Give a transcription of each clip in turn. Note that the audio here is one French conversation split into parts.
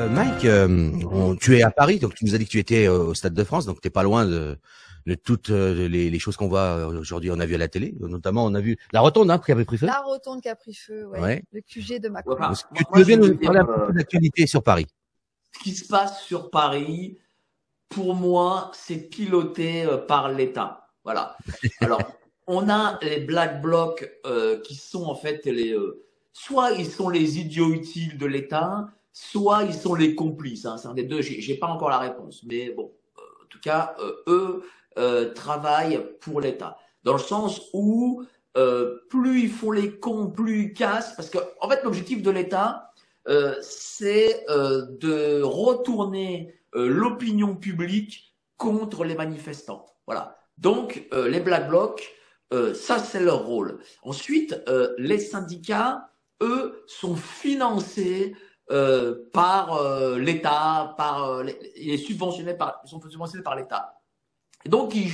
Mike, tu es à Paris, donc tu nous as dit que tu étais au Stade de France, donc t'es pas loin de toutes les choses qu'on voit aujourd'hui. On a vu à la télé, notamment on a vu la rotonde qui avait pris feu. La rotonde qui a pris feu, ouais. Le QG de Macron. Enfin, est-ce que tu veux bien nous parler un peu d'actualité sur Paris? Ce qui se passe sur Paris, pour moi, c'est piloté par l'État. Voilà. Alors, on a les Black Blocs qui sont en fait soit ils sont les idiots utiles de l'État, soit ils sont les complices. Hein. C'est un des deux. J'ai pas encore la réponse, mais bon, en tout cas, eux travaillent pour l'État, dans le sens où plus ils font les cons, plus ils cassent, parce que en fait, l'objectif de l'État, c'est de retourner l'opinion publique contre les manifestants. Voilà. Donc, les Black Blocs, ça, c'est leur rôle. Ensuite, les syndicats, eux, sont financés par l'État, ils sont subventionnés par l'État. Et donc, ils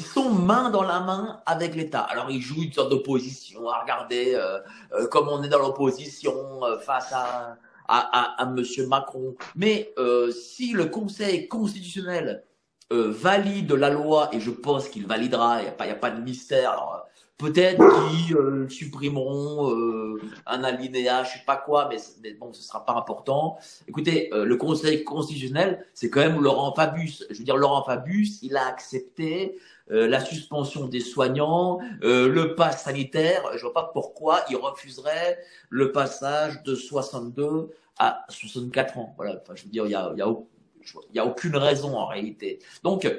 sont main dans la main avec l'État. Alors, ils jouent une sorte d'opposition. Regardez comme on est dans l'opposition face à Monsieur Macron. Mais si le Conseil constitutionnel valide la loi, et je pense qu'il validera, il n'y a pas de mystère. Alors, peut-être qu'ils supprimeront un alinéa, je sais pas quoi, mais bon, ce sera pas important. Écoutez, le Conseil constitutionnel, c'est quand même Laurent Fabius. Je veux dire, Laurent Fabius, il a accepté la suspension des soignants, le pass sanitaire. Je vois pas pourquoi il refuserait le passage de 62 à 64 ans. Voilà. Enfin, je veux dire, il y a aucune raison en réalité. Donc,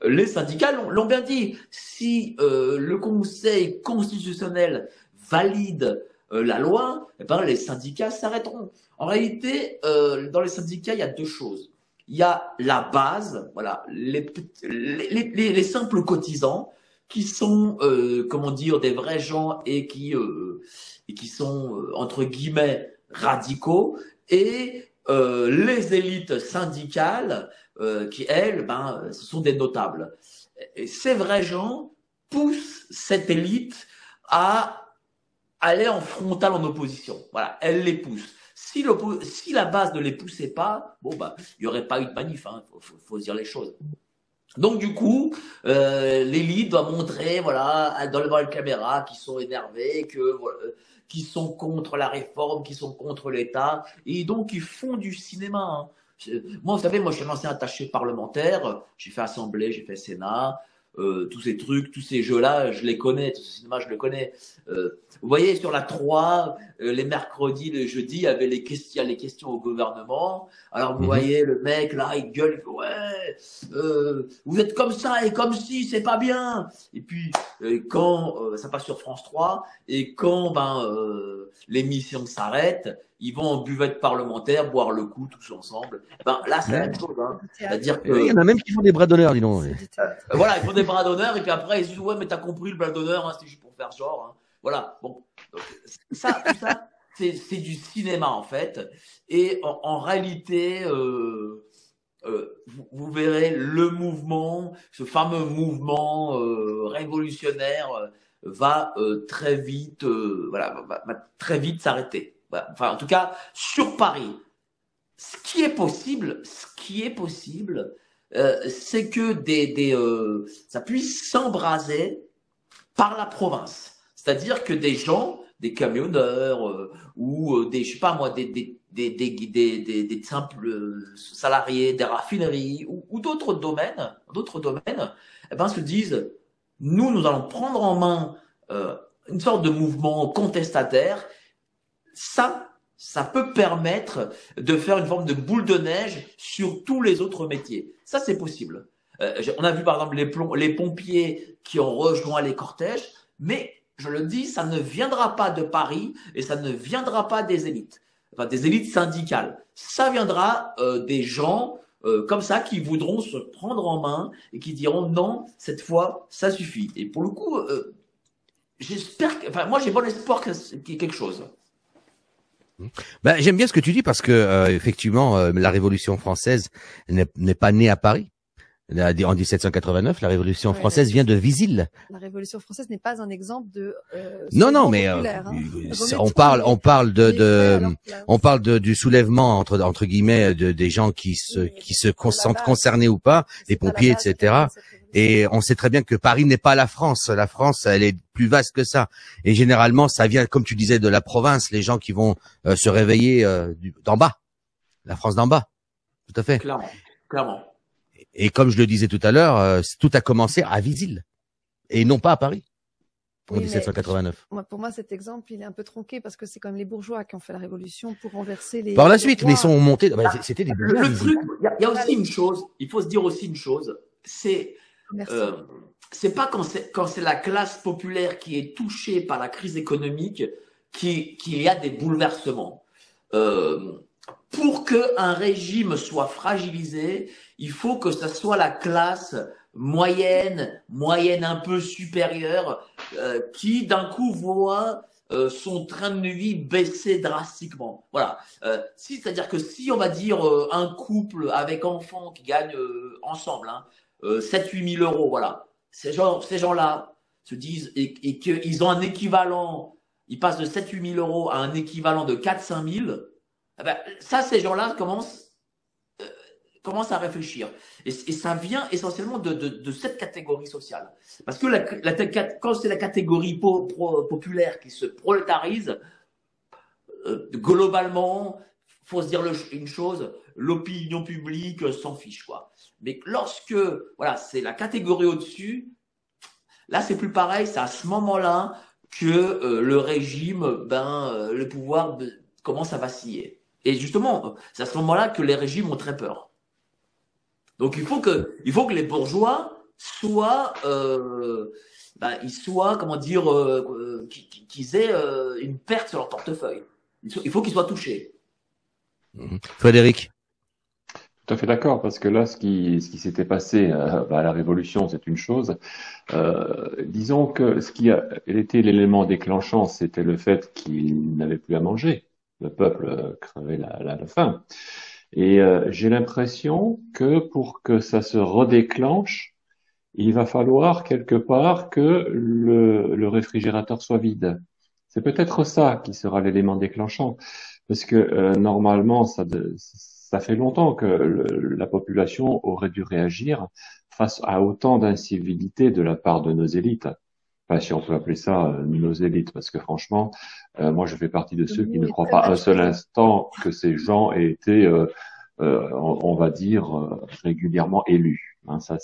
les syndicats l'ont bien dit. Si le Conseil constitutionnel valide la loi, eh ben, les syndicats s'arrêteront. En réalité, dans les syndicats, il y a deux choses. Il y a la base, voilà, les simples cotisants qui sont, comment dire, des vrais gens et qui sont entre guillemets radicaux, et les élites syndicales qui, elles, ce sont des notables. Et ces vrais gens poussent cette élite à aller en frontal en opposition. Voilà, elle les pousse. Si la base ne les poussait pas, bon il y aurait pas eu de manif. Hein, faut dire les choses. Donc du coup, l'élite doit montrer, voilà, devant la caméra, qu'ils sont énervés, qu'ils sont contre la réforme, qu'ils sont contre l'État, et donc ils font du cinéma. Hein. Moi, vous savez, je suis un ancien attaché parlementaire, j'ai fait Assemblée, j'ai fait Sénat, tous ces trucs, tous ces jeux-là, je les connais, tout ce cinéma, je le connais. Vous voyez, sur la 3, les mercredis, les jeudis, il y avait les questions au gouvernement. Alors, vous voyez, le mec, là, il gueule, ouais, vous êtes comme ça et comme si, c'est pas bien. Et puis, quand ça passe sur France 3, et quand l'émission s'arrête, ils vont en buvette parlementaire boire le coup tous ensemble. Là, c'est la même chose. Hein. C'est-à-dire que il y en a même qui font des bras d'honneur, dis donc. Voilà, ils font des bras d'honneur, et puis après, ils disent, ouais, mais t'as compris le bras d'honneur, hein, c'était juste pour faire genre. Hein. Voilà, bon. Donc, tout ça, c'est du cinéma, en fait. Et en réalité, vous verrez le mouvement, ce fameux mouvement révolutionnaire va très vite, va très vite s'arrêter. Voilà. Enfin, en tout cas, sur Paris, ce qui est possible, c'est que ça puisse s'embraser par la province. C'est-à-dire que des gens, des camionneurs ou des, je sais pas moi, des simples salariés des raffineries ou d'autres domaines, se disent, nous allons prendre en main une sorte de mouvement contestataire. Ça peut permettre de faire une forme de boule de neige sur tous les autres métiers. Ça, c'est possible. On a vu par exemple les pompiers qui ont rejoint les cortèges, mais je le dis, ça ne viendra pas de Paris et ça ne viendra pas des élites, enfin des élites syndicales. Ça viendra des gens comme ça qui voudront se prendre en main et qui diront non, cette fois, ça suffit. Et pour le coup, moi j'ai bon espoir qu'il y ait quelque chose. J'aime bien ce que tu dis parce que effectivement la Révolution française n'est pas née à Paris. En 1789, la Révolution Ouais, française vient de Visil. La Révolution française n'est pas un exemple de Non, mais populaire, hein. on parle du soulèvement entre guillemets des gens qui se sentent concernés ou pas, les pompiers, etc. Et on sait très bien que Paris n'est pas la France. La France, elle est plus vaste que ça. Et généralement, ça vient, comme tu disais, de la province, les gens qui vont se réveiller d'en bas, la France d'en bas. Tout à fait. Clairement. Et comme je le disais tout à l'heure, tout a commencé à Visil et non pas à Paris en 1789. Pour moi, cet exemple, il est un peu tronqué parce que c'est quand même les bourgeois qui ont fait la révolution pour renverser les. Par la suite, mais ils sont montés. C'était des bourgeois. Le truc, il y a aussi une chose. Il faut se dire aussi une chose. C'est pas quand c'est la classe populaire qui est touchée par la crise économique qu'il y a des bouleversements. Pour qu'un régime soit fragilisé, il faut que ce soit la classe moyenne un peu supérieure, qui d'un coup voit son train de vie baisser drastiquement. Voilà. C'est-à-dire que si on va dire un couple avec enfants qui gagne ensemble 7-8 000 euros, voilà, ces gens-là se disent et qu'ils ont un équivalent, ils passent de 7-8 000 euros à un équivalent de 4-5 000. Ça, ces gens-là commencent à réfléchir. Et ça vient essentiellement de cette catégorie sociale. Parce que quand c'est la catégorie populaire qui se prolétarise, globalement, faut se dire une chose, l'opinion publique s'en fiche, quoi. Mais lorsque, voilà, c'est la catégorie au-dessus, là, c'est plus pareil, c'est à ce moment-là que le régime, le pouvoir commence à vaciller. Et justement, c'est à ce moment-là que les régimes ont très peur. Donc il faut que les bourgeois soient, comment dire, qu'ils aient une perte sur leur portefeuille. Il faut qu'ils soient touchés. Frédéric. Tout à fait d'accord, parce que là, ce qui s'était passé à la Révolution, c'est une chose. Disons que ce qui était l'élément déclenchant, c'était le fait qu'ils n'avaient plus à manger. Le peuple crevait la faim. Et j'ai l'impression que pour que ça se redéclenche, il va falloir quelque part que le réfrigérateur soit vide. C'est peut-être ça qui sera l'élément déclenchant, parce que normalement, ça fait longtemps que la population aurait dû réagir face à autant d'incivilité de la part de nos élites. Enfin, si on peut appeler ça nos élites, parce que franchement, moi je fais partie de ceux qui ne croient pas un seul instant que ces gens aient été, on va dire, régulièrement élus. Ça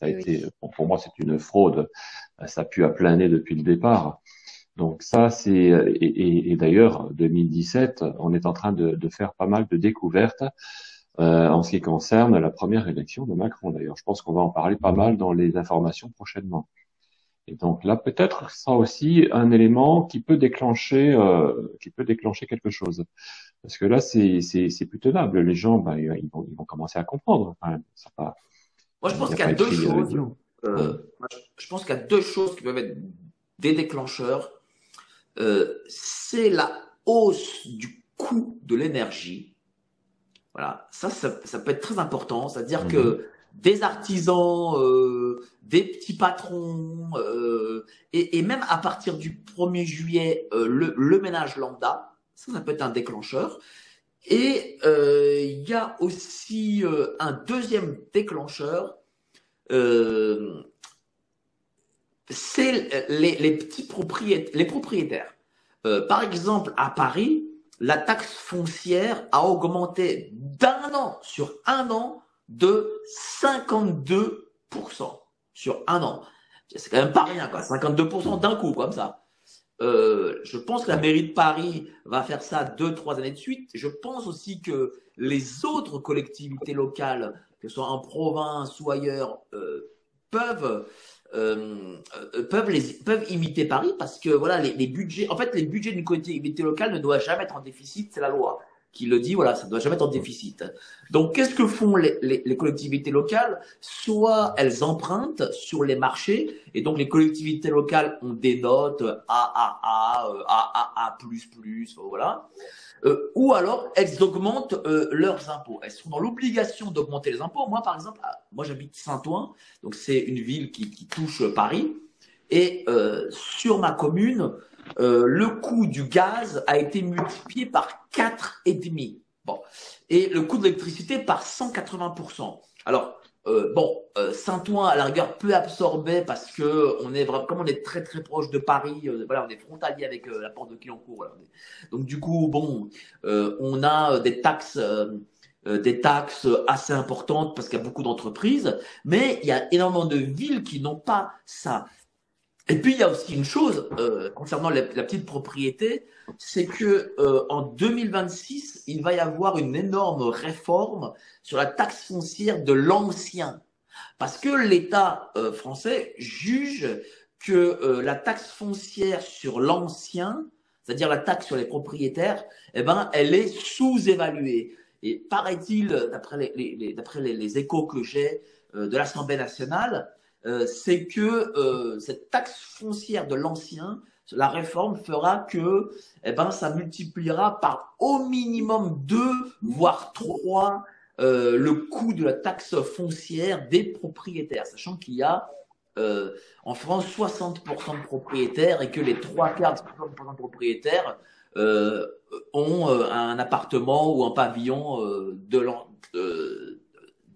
a été, pour moi, c'est une fraude. Ça pue à plein nez depuis le départ. Donc ça, et d'ailleurs, 2017, on est en train de faire pas mal de découvertes en ce qui concerne la première élection de Macron. D'ailleurs, je pense qu'on va en parler pas mal dans les informations prochainement. Et donc là, peut-être ça aussi un élément qui peut déclencher quelque chose. Parce que là, c'est plus tenable. Les gens, ils vont commencer à comprendre. Enfin, moi, je pense qu'il y a deux choses. Je pense qu'il y a deux choses qui peuvent être des déclencheurs. C'est la hausse du coût de l'énergie. Voilà, ça peut être très important. C'est-à-dire que des artisans, des petits patrons, et même à partir du 1er juillet, le ménage lambda, ça peut être un déclencheur. Et il y a aussi un deuxième déclencheur, c'est les petits propriétaires. Par exemple, à Paris, la taxe foncière a augmenté d'un an sur un an de 52% sur un an. C'est quand même pas rien, quoi. 52% d'un coup, comme ça. Je pense que la mairie de Paris va faire ça 2-3 années de suite. Je pense aussi que les autres collectivités locales, que ce soit en province ou ailleurs, peuvent imiter Paris, parce que voilà, les budgets, en fait, les budgets d'une collectivité locale ne doivent jamais être en déficit, c'est la loi. qui le dit, voilà, ça ne doit jamais être en déficit. Donc, qu'est-ce que font les collectivités locales? Soit elles empruntent sur les marchés, et donc les collectivités locales ont des notes A, voilà. Ou alors elles augmentent leurs impôts. Elles sont dans l'obligation d'augmenter les impôts. Moi, par exemple, moi j'habite Saint-Ouen, donc c'est une ville qui touche Paris, et sur ma commune, le coût du gaz a été multiplié par 4,5. Bon. Et le coût de l'électricité par 180%. Alors, Saint-Ouen, à la rigueur, peut absorber parce que comme on est très très proche de Paris, voilà, on est frontalier avec la porte de Clignancourt. Voilà. Donc du coup, bon, on a des taxes assez importantes parce qu'il y a beaucoup d'entreprises, mais il y a énormément de villes qui n'ont pas ça. Et puis il y a aussi une chose concernant la petite propriété, c'est que en 2026, il va y avoir une énorme réforme sur la taxe foncière de l'ancien, parce que l'État français juge que la taxe foncière sur l'ancien, c'est-à-dire la taxe sur les propriétaires, eh ben, elle est sous-évaluée. Et paraît-il, d'après les échos que j'ai de l'Assemblée nationale, c'est que cette taxe foncière de l'ancien, la réforme fera que ça multipliera par au minimum 2, voire 3 le coût de la taxe foncière des propriétaires, sachant qu'il y a en France 60% de propriétaires et que les 3/4 de propriétaires ont un appartement ou un pavillon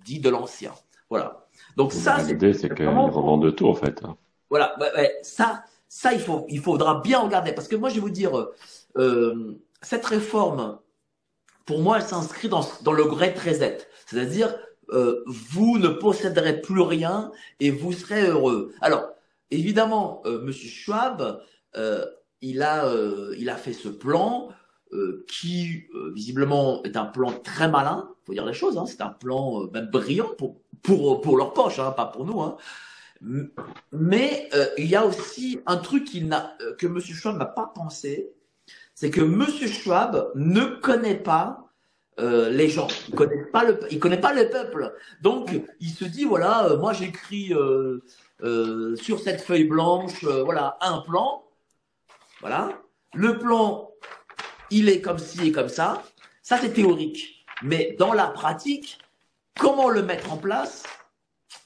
dit de l'ancien. Voilà. Donc ça, l'idée, c'est qu'ils revendent de tout, en fait. Voilà, ça, il faudra bien regarder. Parce que moi, je vais vous dire, cette réforme, pour moi, elle s'inscrit dans le Great Reset. C'est-à-dire, vous ne posséderez plus rien et vous serez heureux. Alors, évidemment, Monsieur Schwab, il a fait ce plan qui, visiblement, est un plan très malin. Faut dire les choses. Hein, c'est un plan même brillant pour leur poche, hein, pas pour nous. Hein. Mais il y a aussi un truc que M. Schwab n'a pas pensé, c'est que M. Schwab ne connaît pas les gens, il connaît pas le peuple. Donc il se dit voilà, moi j'écris sur cette feuille blanche, voilà un plan, voilà. Le plan, il est comme ci et comme ça. Ça c'est théorique, mais dans la pratique, comment le mettre en place?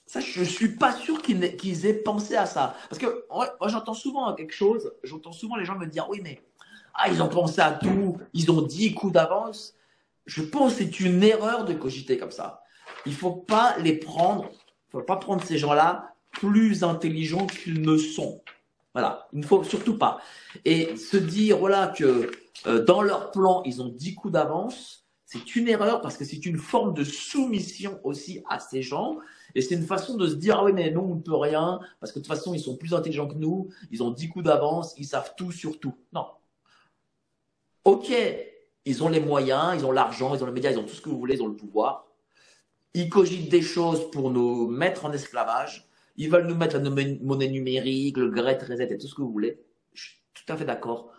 Ça, je suis pas sûr qu'ils aient pensé à ça. Parce que moi, j'entends souvent quelque chose, j'entends souvent les gens me dire, oui, mais ils ont pensé à tout, ils ont 10 coups d'avance. Je pense que c'est une erreur de cogiter comme ça. Il faut pas prendre ces gens-là plus intelligents qu'ils ne sont. Voilà, il ne faut surtout pas. Et se dire, voilà, que dans leur plan, ils ont 10 coups d'avance, c'est une erreur parce que c'est une forme de soumission aussi à ces gens. Et c'est une façon de se dire, ah oui, mais nous, on ne peut rien, parce que de toute façon, ils sont plus intelligents que nous, ils ont 10 coups d'avance, ils savent tout sur tout. Non. Ok, ils ont les moyens, ils ont l'argent, ils ont les médias, ils ont tout ce que vous voulez, ils ont le pouvoir. Ils cogitent des choses pour nous mettre en esclavage. Ils veulent nous mettre la monnaie numérique, le Great Reset et tout ce que vous voulez. Je suis tout à fait d'accord.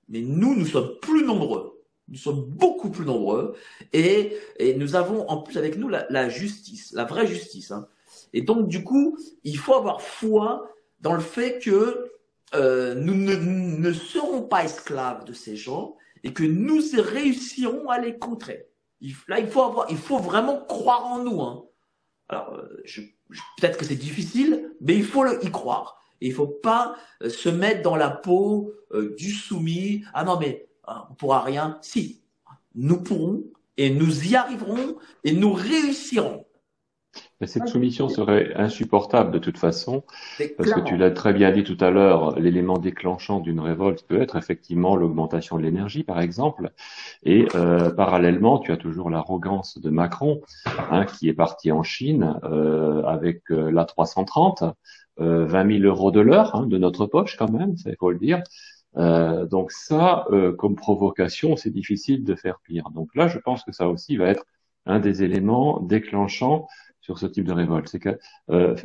Mais nous sommes plus nombreux. Nous sommes beaucoup plus nombreux et nous avons en plus avec nous la justice, la vraie justice. Hein. Et donc, du coup, il faut avoir foi dans le fait que nous ne serons pas esclaves de ces gens et que nous réussirons à les contrer. Il faut vraiment croire en nous. Hein. Alors, peut-être que c'est difficile, mais il faut y croire. Et il ne faut pas se mettre dans la peau du soumis. Ah non, mais on ne pourra rien. Si, nous pourrons et nous y arriverons et nous réussirons. Mais cette soumission serait insupportable de toute façon, parce que tu l'as très bien dit tout à l'heure, l'élément déclenchant d'une révolte peut être effectivement l'augmentation de l'énergie, par exemple, et parallèlement, tu as toujours l'arrogance de Macron, qui est parti en Chine avec l'A330, 20 000 euros de l'heure, de notre poche quand même, ça il faut le dire. Donc ça, comme provocation, c'est difficile de faire pire. Donc là, je pense que ça aussi va être un des éléments déclenchants sur ce type de révolte. C'est que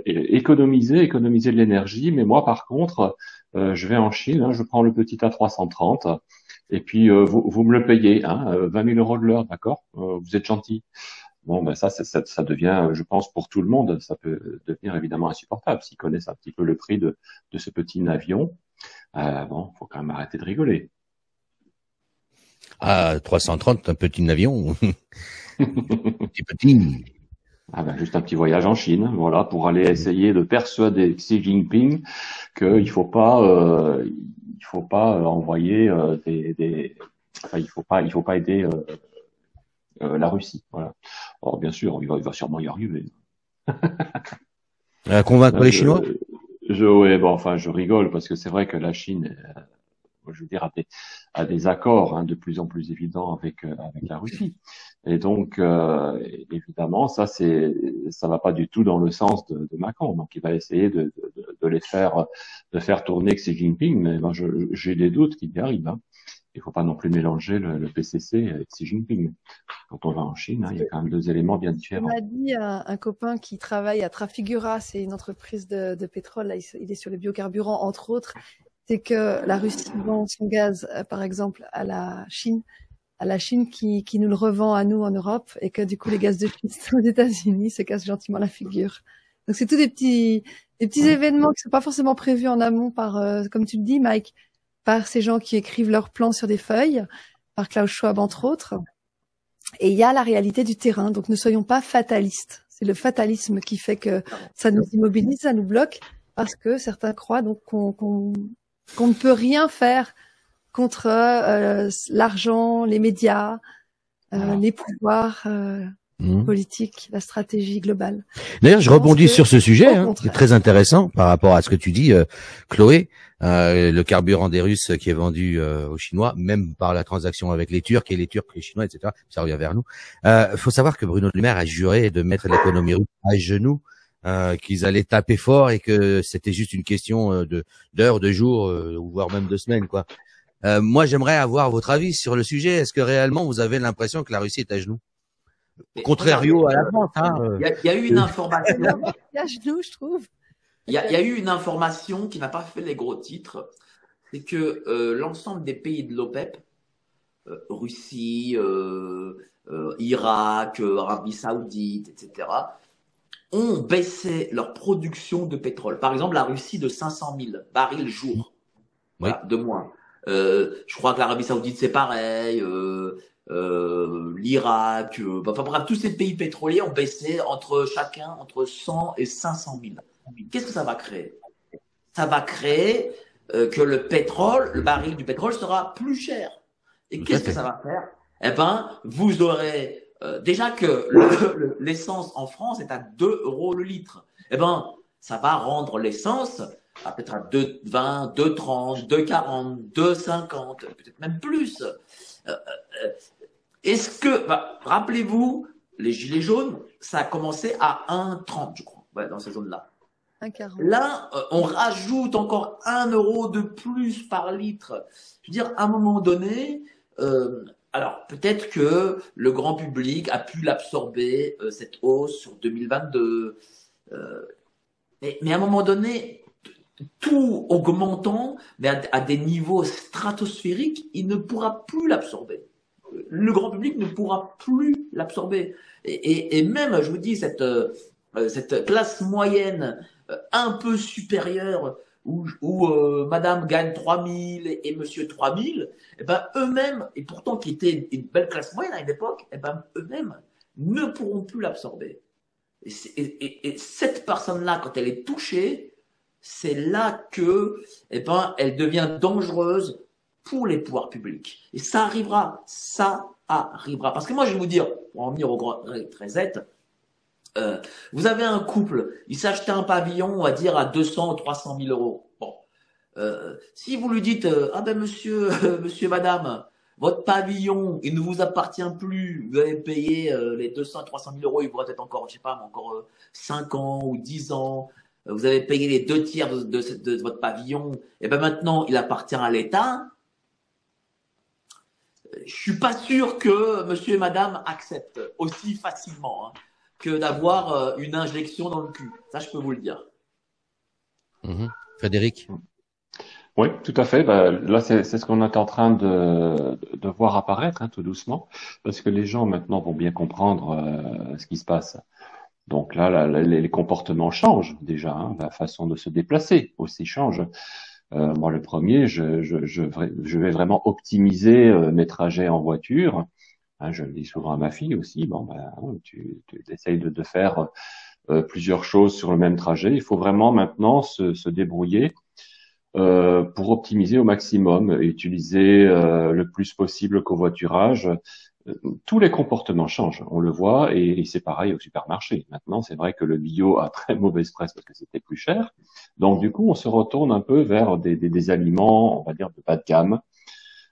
économiser de l'énergie, mais moi par contre, je vais en Chine, je prends le petit A330 Et puis vous me le payez, hein, 20 000 euros de l'heure, d'accord? Vous êtes gentil. Bon, ben ça devient, je pense, pour tout le monde, ça peut devenir évidemment insupportable. S'ils connaissent un petit peu le prix de ce petit avion, bon, faut quand même arrêter de rigoler. Ah, 330, un petit avion. Petit. Ah ben, juste un petit voyage en Chine, voilà, pour aller essayer de persuader Xi Jinping qu'il faut pas, envoyer enfin, il faut pas aider la Russie, voilà. Alors bien sûr, il va sûrement y arriver. Convaincre Là, les Chinois? ouais, bon, enfin, je rigole parce que c'est vrai que la Chine, je veux dire, a des accords hein, de plus en plus évidents avec la Russie. Et donc, évidemment, ça va pas du tout dans le sens de Macron. Donc, il va essayer de faire tourner Xi Jinping, mais ben, j'ai des doutes qu'il y arrive. Hein. Il faut pas non plus mélanger le PCC avec Xi Jinping. Quand on va en Chine, hein, il y a quand même deux éléments bien On différents. m'a dit un copain qui travaille à Trafigura, c'est une entreprise de pétrole, là, il est sur les biocarburants, entre autres, c'est que la Russie vend son gaz, par exemple, à la Chine qui nous le revend à nous en Europe, et que du coup, les gaz de schiste aux États-Unis se cassent gentiment la figure. Donc, c'est tous des petits événements qui sont pas forcément prévus en amont par, comme tu le dis, Mike, par ces gens qui écrivent leurs plans sur des feuilles, par Klaus Schwab, entre autres. Et il y a la réalité du terrain, donc ne soyons pas fatalistes. C'est le fatalisme qui fait que ça nous immobilise, ça nous bloque, parce que certains croient donc qu'on ne peut rien faire contre l'argent, les médias, les pouvoirs politiques, la stratégie globale. D'ailleurs, je rebondis sur ce sujet, hein, contraire. c'est très intéressant par rapport à ce que tu dis, Chloé. Le carburant des Russes qui est vendu aux Chinois, même par la transaction avec les Turcs et les Turcs, les Chinois, etc. Ça revient vers nous. Faut savoir que Bruno Le Maire a juré de mettre l'économie russe à genoux, qu'ils allaient taper fort et que c'était juste une question d'heures, de jours, ou voire même de semaines, quoi. Moi, j'aimerais avoir votre avis sur le sujet. Est-ce que réellement vous avez l'impression que la Russie est à genoux? Contrario à la France, hein. Il y a eu une information. À genoux, je trouve. Il y a eu une information qui n'a pas fait les gros titres, c'est que l'ensemble des pays de l'OPEP, Russie, Irak, Arabie Saoudite, etc., ont baissé leur production de pétrole. Par exemple, la Russie de 500 000 barils jour, voilà, de moins. Je crois que l'Arabie Saoudite c'est pareil, l'Irak, enfin bref, tous ces pays pétroliers ont baissé entre 100 et 500 000. Qu'est-ce que ça va créer? Ça va créer que le baril du pétrole sera plus cher. Et qu'est-ce que ça va faire? Eh ben, vous aurez déjà que l'essence en France est à 2 euros le litre. Eh ben, ça va rendre l'essence peut-être à 2,20, 2,30, 2,40, 2,50, peut-être même plus. Est-ce que, rappelez-vous, les gilets jaunes, ça a commencé à 1,30, je crois, ouais, dans ces zones-là. 1,40. Là, on rajoute encore 1 euro de plus par litre. Je veux dire, à un moment donné, alors peut-être que le grand public a pu l'absorber, cette hausse sur 2022. Mais à un moment donné, tout augmentant, mais à des niveaux stratosphériques, il ne pourra plus l'absorber. Le grand public ne pourra plus l'absorber. Et même, je vous dis, cette classe moyenne un peu supérieure, où madame gagne 3000 et monsieur 3000, eh ben, eux-mêmes, et pourtant qui étaient une belle classe moyenne à une époque, eh ben, eux-mêmes ne pourront plus l'absorber. Et cette personne-là, quand elle est touchée, c'est là que, eh ben, elle devient dangereuse pour les pouvoirs publics. Et ça arrivera. Parce que moi, je vais vous dire, pour en venir au grand Trésette, vous avez un couple, il s'achetait un pavillon, on va dire, à 200 ou 300 000 euros. Bon. Si vous lui dites, ah ben monsieur, madame, votre pavillon, il ne vous appartient plus, vous allez payer les 200 300 000 euros, il vous reste encore, je sais pas, encore 5 ans ou 10 ans, vous avez payé les 2/3 de votre pavillon, et ben maintenant, il appartient à l'État. Je suis pas sûr que monsieur et madame acceptent aussi facilement, hein, que d'avoir une injection dans le cul. Ça, je peux vous le dire. Frédéric? Oui, tout à fait. Bah, là, c'est ce qu'on est en train de voir apparaître, hein, tout doucement, parce que les gens maintenant vont bien comprendre ce qui se passe. Donc là, les comportements changent déjà, hein, la façon de se déplacer aussi change. Moi, le premier, je vais vraiment optimiser mes trajets en voiture. Hein, je le dis souvent à ma fille aussi. Bon, ben, tu essayes de faire plusieurs choses sur le même trajet. Il faut vraiment maintenant se débrouiller pour optimiser au maximum, et utiliser le plus possible le covoiturage. Tous les comportements changent, on le voit, et c'est pareil au supermarché. Maintenant, c'est vrai que le bio a très mauvaise presse parce que c'était plus cher. Donc, du coup, on se retourne un peu vers des aliments, on va dire, de bas de gamme,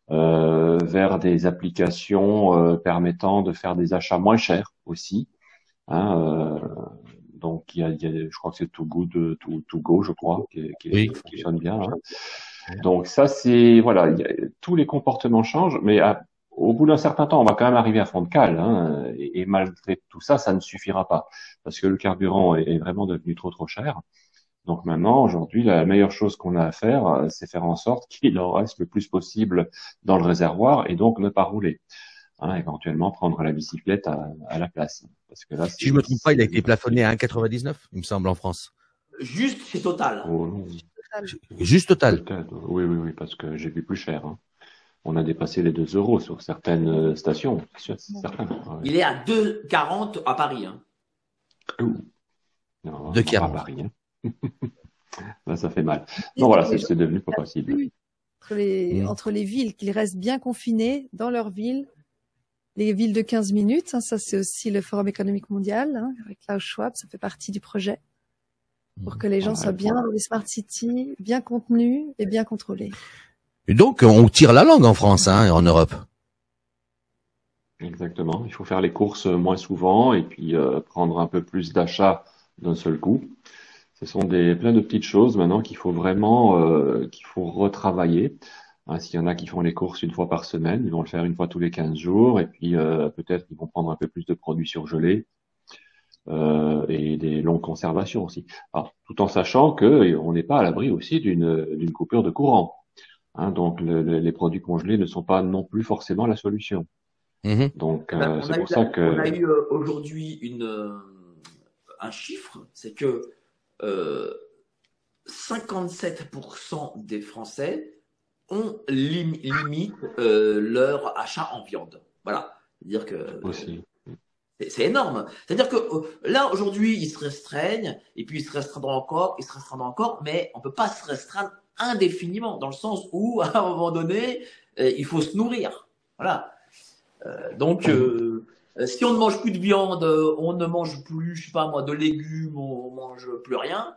vers des applications permettant de faire des achats moins chers aussi. Hein, donc, je crois que c'est Too Good, Too Go, je crois, Oui. qui fonctionne bien. Hein. Donc ça, c'est voilà, tous les comportements changent, mais au bout d'un certain temps, on va quand même arriver à fond de cale. Hein, et malgré tout ça, ça ne suffira pas parce que le carburant est vraiment devenu trop cher. Donc maintenant, aujourd'hui, la meilleure chose qu'on a à faire, c'est faire en sorte qu'il en reste le plus possible dans le réservoir et donc ne pas rouler. Hein, éventuellement prendre la bicyclette à la place. Parce que là, Si je me trompe pas, il a été plafonné à 1,99, il me semble, en France. Juste chez Total. Oh, non. Juste Total. Oui, parce que j'ai vu plus cher. Hein. On a dépassé les 2 € sur certaines stations. C'est certain. Ouais. Il est à 2,40 à Paris. Hein. Non, 2,40 à Paris. Hein. Là, ça fait mal. Non, voilà, c'est devenu pas possible. Entre les villes, qu'ils restent bien confinés dans leur ville, les villes de 15 minutes, hein, ça c'est aussi le Forum économique mondial, hein, avec Klaus Schwab, ça fait partie du projet, pour que les gens soient bien dans les smart cities, bien contenus et bien contrôlés. Et donc, on tire la langue en France, hein, en Europe. Exactement. Il faut faire les courses moins souvent et puis prendre un peu plus d'achats d'un seul coup. Ce sont plein de petites choses maintenant qu'il faut vraiment qu'il faut retravailler. Hein, s'il y en a qui font les courses une fois par semaine, ils vont le faire une fois tous les 15 jours, et puis peut-être qu'ils vont prendre un peu plus de produits surgelés et des longues conservations aussi. Alors, tout en sachant que on n'est pas à l'abri aussi d'une coupure de courant. Hein, donc les produits congelés ne sont pas non plus forcément la solution. Donc c'est pour ça que on a eu aujourd'hui un chiffre, c'est que 57% des Français ont limite leur achat en viande. Voilà, c'est-à-dire que aussi. C'est énorme. C'est-à-dire que là aujourd'hui ils se restreignent et puis ils se restreindront encore, mais on peut pas se restreindre indéfiniment dans le sens où à un moment donné il faut se nourrir. Voilà. Donc si on ne mange plus de viande, on ne mange plus, je sais pas moi, de légumes, on mange plus rien.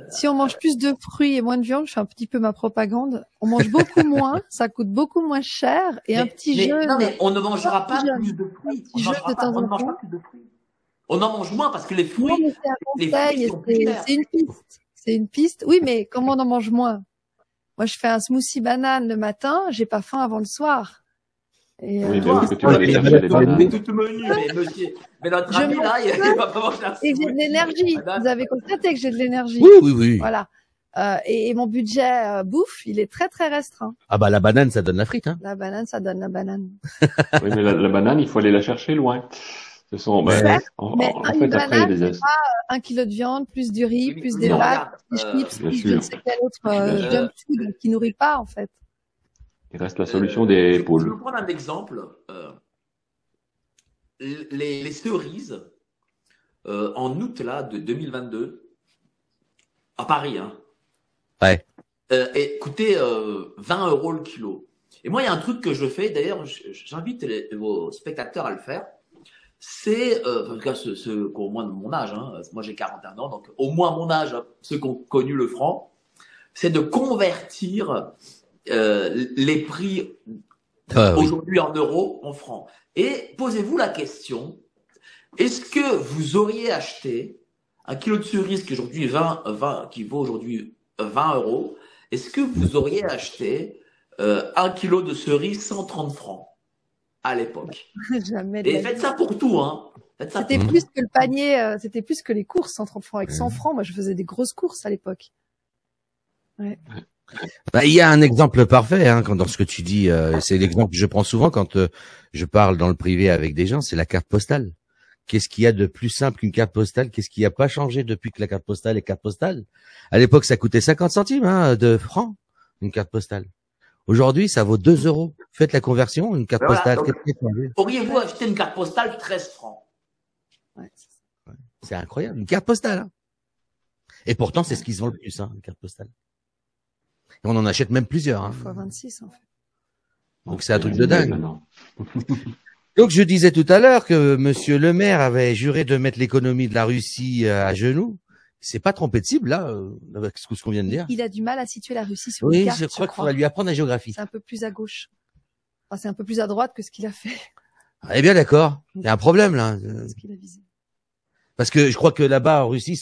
Si on mange plus de fruits et moins de viande, je fais un petit peu ma propagande, on mange beaucoup moins, ça coûte beaucoup moins cher, et un petit jeu. Non, mais on ne mangera pas plus de fruits. On ne mange pas plus de fruits. On en mange moins parce que les fruits, c'est une piste. C'est une piste. Oui, mais comment on en mange moins? Moi, je fais un smoothie banane le matin, j'ai pas faim avant le soir. Et oui, mais tu vas aller chercher des bananes. Toute menue, mais notre ami là, il va pas manger un smoothie. Et j'ai de l'énergie. Vous avez constaté que j'ai de l'énergie. Oui. Voilà. Et mon budget bouffe, il est très très restreint. Ah bah la banane, ça donne la frite, hein. La banane, ça donne la banane. Oui, mais la banane, il faut aller la chercher loin. Ce sont, en fait, après, il y a des... c'est pas 1 kilo de viande, plus du riz, plus des pâtes, des chips, plus je ne sais quel autre junk food qui nourrit pas, en fait. Il reste la solution des poules. Je vais prendre un exemple. Les cerises, en août là, de 2022, à Paris, hein. Ouais. Et coûtaient 20 € le kilo. Et moi, il y a un truc que je fais, d'ailleurs, j'invite vos spectateurs à le faire. C'est, en tout cas, ceux qui ont au moins de mon âge, hein, moi j'ai 41 ans, donc au moins mon âge, hein, ceux qui ont connu le franc, c'est de convertir les prix aujourd'hui en euros en francs. Et posez-vous la question, est-ce que vous auriez acheté un kilo de cerises qui aujourd'hui qui vaut aujourd'hui 20 €, est-ce que vous auriez acheté 1 kilo de cerises 130 francs à l'époque? Jamais. Et faites ça pour tout, hein. C'était plus que le panier, c'était plus que les courses, 130 francs. Avec 100 francs, moi, je faisais des grosses courses à l'époque. Ouais. Bah, il y a un exemple parfait dans ce que tu dis. C'est l'exemple que je prends souvent quand je parle dans le privé avec des gens, c'est la carte postale. Qu'est-ce qu'il y a de plus simple qu'une carte postale? Qu'est-ce qui n'a pas changé depuis que la carte postale est carte postale? À l'époque, ça coûtait 50 centimes de francs, une carte postale. Aujourd'hui, ça vaut 2 euros. Faites la conversion, une carte postale. Auriez-vous acheté une carte postale 13 francs? Ouais, c'est incroyable, une carte postale. Et pourtant, c'est ce qui se vend le plus, une carte postale. Et on en achète même plusieurs. Fois 26, en fait. Donc c'est un truc de dingue. Donc je disais tout à l'heure que Monsieur Le Maire avait juré de mettre l'économie de la Russie à genoux. C'est pas trompé de cible là, avec ce qu'on vient de dire. Il a du mal à situer la Russie sur une carte. Oui, je crois qu'il faudrait lui apprendre la géographie. C'est un peu plus à gauche. Enfin, c'est un peu plus à droite que ce qu'il a fait. Eh bien d'accord. Il y a un problème là. Ce qu'il a visé. Parce que je crois que là-bas en Russie,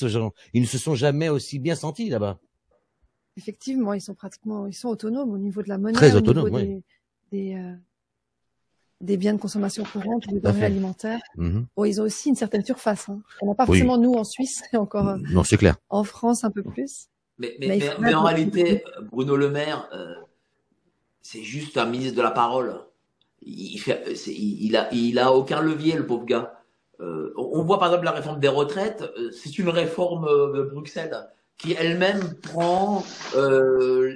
ils ne se sont jamais aussi bien sentis là-bas. Effectivement, ils sont autonomes au niveau de la monnaie, très au autonomes, niveau des biens de consommation courante, des denrées alimentaires. Bon, ils ont aussi une certaine surface. On n'a pas forcément nous en Suisse, et encore non, c'est clair. En France un peu plus. Mais en réalité, Bruno Le Maire, c'est juste un ministre de la parole. Il a aucun levier, le pauvre gars. On voit par exemple la réforme des retraites, c'est une réforme de Bruxelles qui elle-même prend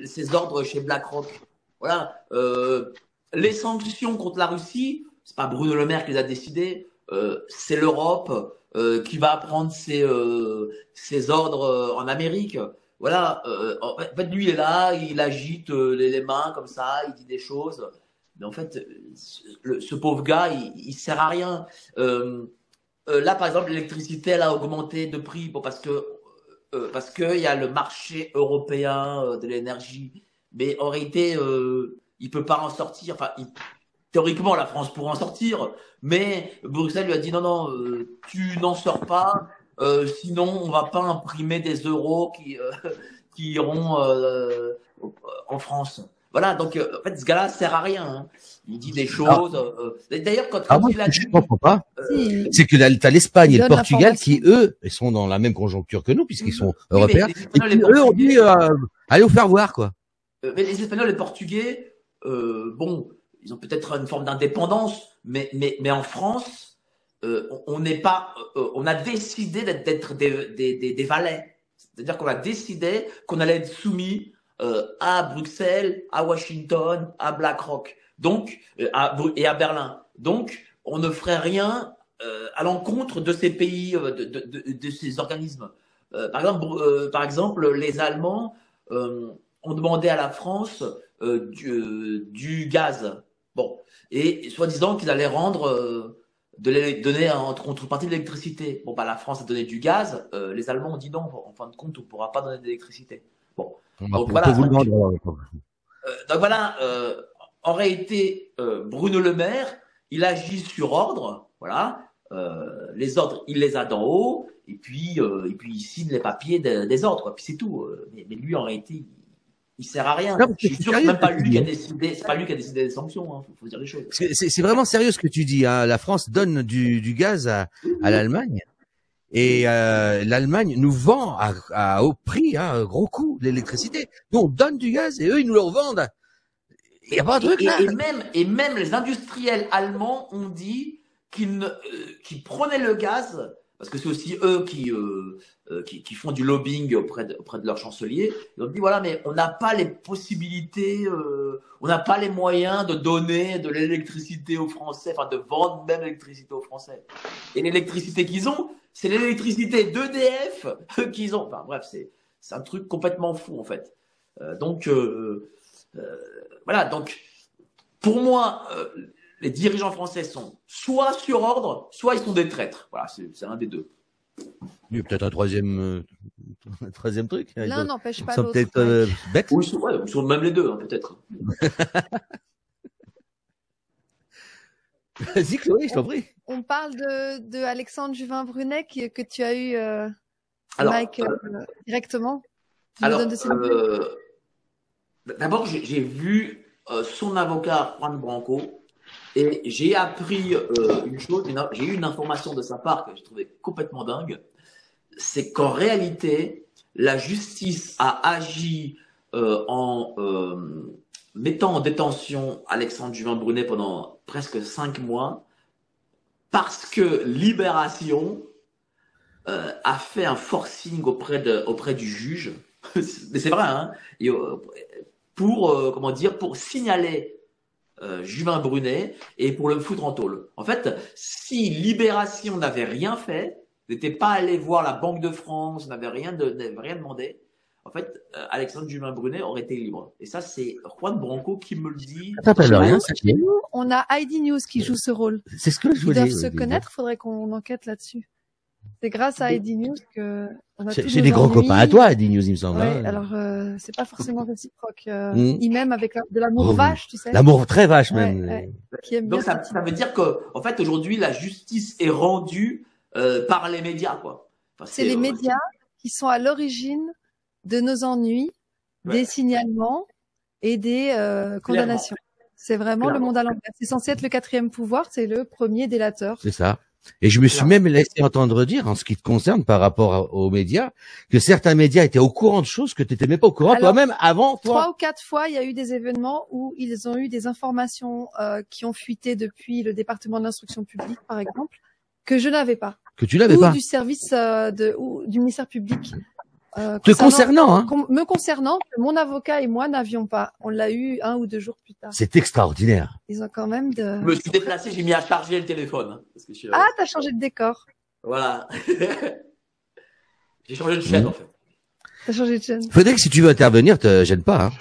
ses ordres chez BlackRock. Voilà. Les sanctions contre la Russie, c'est pas Bruno Le Maire qui les a décidées, c'est l'Europe qui va prendre ses ordres en Amérique. Voilà. En fait, lui, il est là, il agite les mains comme ça, il dit des choses. Mais en fait, ce pauvre gars, il sert à rien. Là, par exemple, l'électricité, elle a augmenté de prix parce que il y a le marché européen de l'énergie. Mais en réalité, il peut pas en sortir. Enfin, théoriquement, la France pourrait en sortir, mais Bruxelles lui a dit non, tu n'en sors pas. Sinon, on va pas imprimer des euros qui iront en France. Voilà, donc en fait, ce gars-là sert à rien. Il dit des choses. D'ailleurs, quand il a dit, je comprends pas. C'est que t'as l'Espagne et le Portugal qui, eux, ils sont dans la même conjoncture que nous, puisqu'ils sont européens. Et puis, eux, on dit, allez vous faire voir, quoi. Mais les Espagnols et les Portugais, bon, ils ont peut-être une forme d'indépendance, mais en France, on n'est pas, on a décidé d'être des valets. C'est-à-dire qu'on a décidé qu'on allait être soumis à Bruxelles, à Washington, à BlackRock, donc et à Berlin. Donc, on ne ferait rien à l'encontre de ces pays, de ces organismes. Par exemple, les Allemands ont demandé à la France du gaz. Bon, et soi-disant qu'ils allaient donner en contrepartie de l'électricité. Bon, la France a donné du gaz. Les Allemands ont dit non. En fin de compte, on ne pourra pas donner d'électricité. Bon. Donc voilà. Donc voilà. En réalité, Bruno Le Maire, il agit sur ordre. Voilà. Les ordres, il les a d'en haut. Et puis il signe les papiers des ordres. Puis c'est tout. Mais lui, en réalité, il sert à rien. Je suis sûr que c'est même pas lui qui a décidé. C'est pas lui qui a décidé des sanctions. Faut dire les choses. C'est vraiment sérieux ce que tu dis. La France donne du gaz à l'Allemagne. Et l'Allemagne nous vend à haut prix, gros coût, l'électricité. Nous, on donne du gaz et eux, ils nous le revendent. Il n'y a pas de truc là. Et même les industriels allemands ont dit qu'ils prenaient le gaz, parce que c'est aussi eux qui font du lobbying auprès de leur chancelier. Ils ont dit voilà, mais on n'a pas les possibilités, on n'a pas les moyens de donner de l'électricité aux Français, enfin de vendre même l'électricité aux Français. Et l'électricité qu'ils ont, c'est l'électricité d'EDF qu'ils ont. Enfin bref, c'est un truc complètement fou en fait. Donc voilà. Donc pour moi, les dirigeants français sont soit sur ordre, soit ils sont des traîtres. Voilà, c'est un des deux. Il y a peut-être un troisième truc. L'un n'empêche pas l'autre. Peut-être bêtes. Ou ils sont même les deux, peut-être. Vas-y Chloé, je t'en prie. On parle de Alexandre Juvin-Brunet que tu as eu Mike directement. D'abord, j'ai vu son avocat Juan Branco et j'ai appris une chose. J'ai eu une information de sa part que je trouvais complètement dingue. C'est qu'en réalité, la justice a agi en mettant en détention Alexandre Juvin-Brunet pendant presque 5 mois parce que Libération a fait un forcing auprès du juge. Mais c'est vrai, hein, pour signaler Juvin-Brunet et pour le foutre en tôle. En fait, si Libération n'avait rien fait, n'était pas allé voir la Banque de France, n'avait rien demandé, en fait, Alexandre Juvin-Brunet aurait été libre. Et ça, c'est Juan Branco qui me le dit. Ça t'appelle rien, ça. Chez nous, on a ID News qui joue ce rôle. C'est ce que je Ils voulais doivent se dire. connaître, faudrait qu'on enquête là-dessus. C'est grâce à ID News que on a tous J'ai nos des gros ennuis. copains à toi, Eddie News, il me semble. Ouais, hein. alors c'est pas forcément réciproque. Mm. Ils m'aiment avec de l'amour Oh, oui. vache, tu sais. L'amour très vache, Ouais, même. ouais. Qui aime Donc bien ça veut dire que, en fait, aujourd'hui, la justice est rendue par les médias, quoi. Enfin, c'est les médias qui sont à l'origine de nos ennuis, Ouais. des signalements et des condamnations. C'est vraiment le monde à l'envers. C'est censé être le quatrième pouvoir, c'est le premier délateur. C'est ça. Et je me suis même laissé entendre dire, en ce qui te concerne par rapport aux médias, que certains médias étaient au courant de choses que tu n'étais même pas au courant toi-même avant toi. 3 ou 4 fois, il y a eu des événements où ils ont eu des informations qui ont fuité depuis le département de l'instruction publique, par exemple, que je n'avais pas. Que tu l'avais pas. Ou du service ou du ministère public. Te concernant, hein. Me concernant, que mon avocat et moi n'avions pas. On l'a eu 1 ou 2 jours plus tard. C'est extraordinaire. Ils ont quand même de... Je me suis déplacé, j'ai mis à charger le téléphone. Parce que Ah, t'as changé de décor. Voilà. J'ai changé de chaîne, en fait. T'as changé de chaîne. Faudrait que si tu veux intervenir, te gêne pas, hein.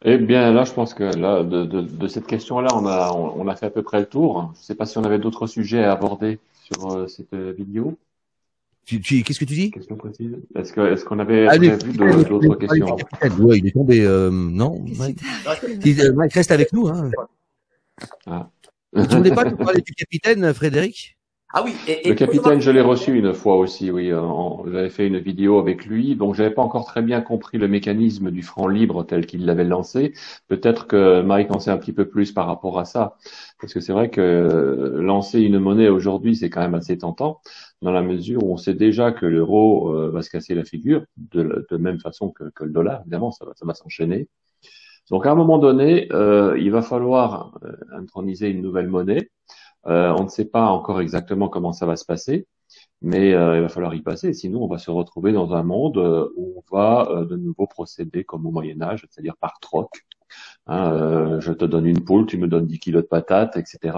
Eh bien, là, je pense que là, de cette question-là, on a fait à peu près le tour. Je ne sais pas si on avait d'autres sujets à aborder sur cette vidéo. Qu'est-ce que tu dis? Question précise. Est-ce qu'on avait prévu d'autres questions? Ouais, il est tombé, non? Mike reste avec nous, hein. Ah. Tu voulais pas nous parler du capitaine, Frédéric? Ah oui. Le capitaine, je l'ai reçu une fois aussi, oui. J'avais fait une vidéo avec lui, donc j'avais pas encore très bien compris le mécanisme du franc libre tel qu'il l'avait lancé. Peut-être que Mike en sait un petit peu plus par rapport à ça. Parce que c'est vrai que lancer une monnaie aujourd'hui, c'est quand même assez tentant, dans la mesure où on sait déjà que l'euro va se casser la figure, de même façon que le dollar, évidemment, ça va s'enchaîner. Donc à un moment donné, il va falloir introniser une nouvelle monnaie. On ne sait pas encore exactement comment ça va se passer, mais il va falloir y passer. Sinon, on va se retrouver dans un monde où on va de nouveau procéder comme au Moyen-Âge, c'est-à-dire par troc. Je te donne une poule, tu me donnes 10 kilos de patates, etc.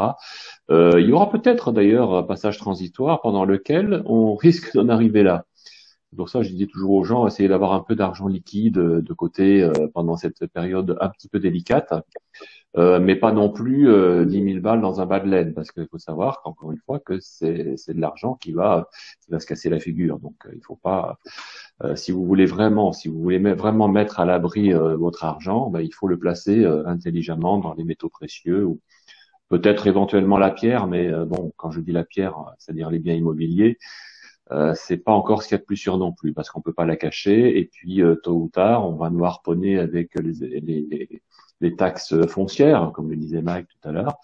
Il y aura peut-être d'ailleurs un passage transitoire pendant lequel on risque d'en arriver là. C'est pour ça que je dis toujours aux gens, essayez d'avoir un peu d'argent liquide de côté pendant cette période un petit peu délicate. Mais pas non plus 10 000 balles dans un bas de laine, parce qu'il faut savoir qu'encore une fois que c'est de l'argent qui va se casser la figure. Donc il faut pas, si vous voulez vraiment mettre à l'abri votre argent, ben, il faut le placer intelligemment dans les métaux précieux ou peut-être éventuellement la pierre, mais bon, quand je dis la pierre, c'est-à-dire les biens immobiliers. C'est pas encore ce qu'il y a de plus sûr non plus, parce qu'on peut pas la cacher, et puis tôt ou tard, on va nous harponner avec les taxes foncières, comme le disait Mike tout à l'heure,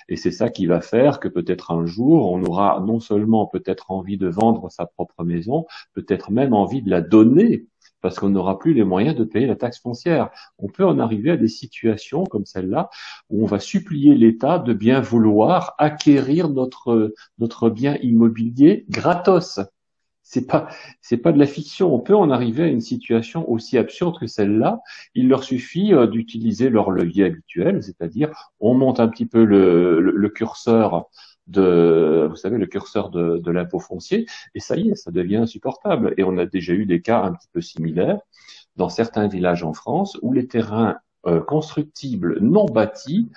et c'est ça qui va faire que peut-être un jour, on aura non seulement peut-être envie de vendre sa propre maison, peut-être même envie de la donner, parce qu'on n'aura plus les moyens de payer la taxe foncière. On peut en arriver à des situations comme celle-là, où on va supplier l'État de bien vouloir acquérir notre bien immobilier gratos. C'est pas de la fiction. On peut en arriver à une situation aussi absurde que celle-là. Il leur suffit d'utiliser leur levier habituel, c'est-à-dire on monte un petit peu le curseur vous savez, le curseur de l'impôt foncier, et ça y est, ça devient insupportable. Et on a déjà eu des cas un petit peu similaires dans certains villages en France où les terrains constructibles non bâtis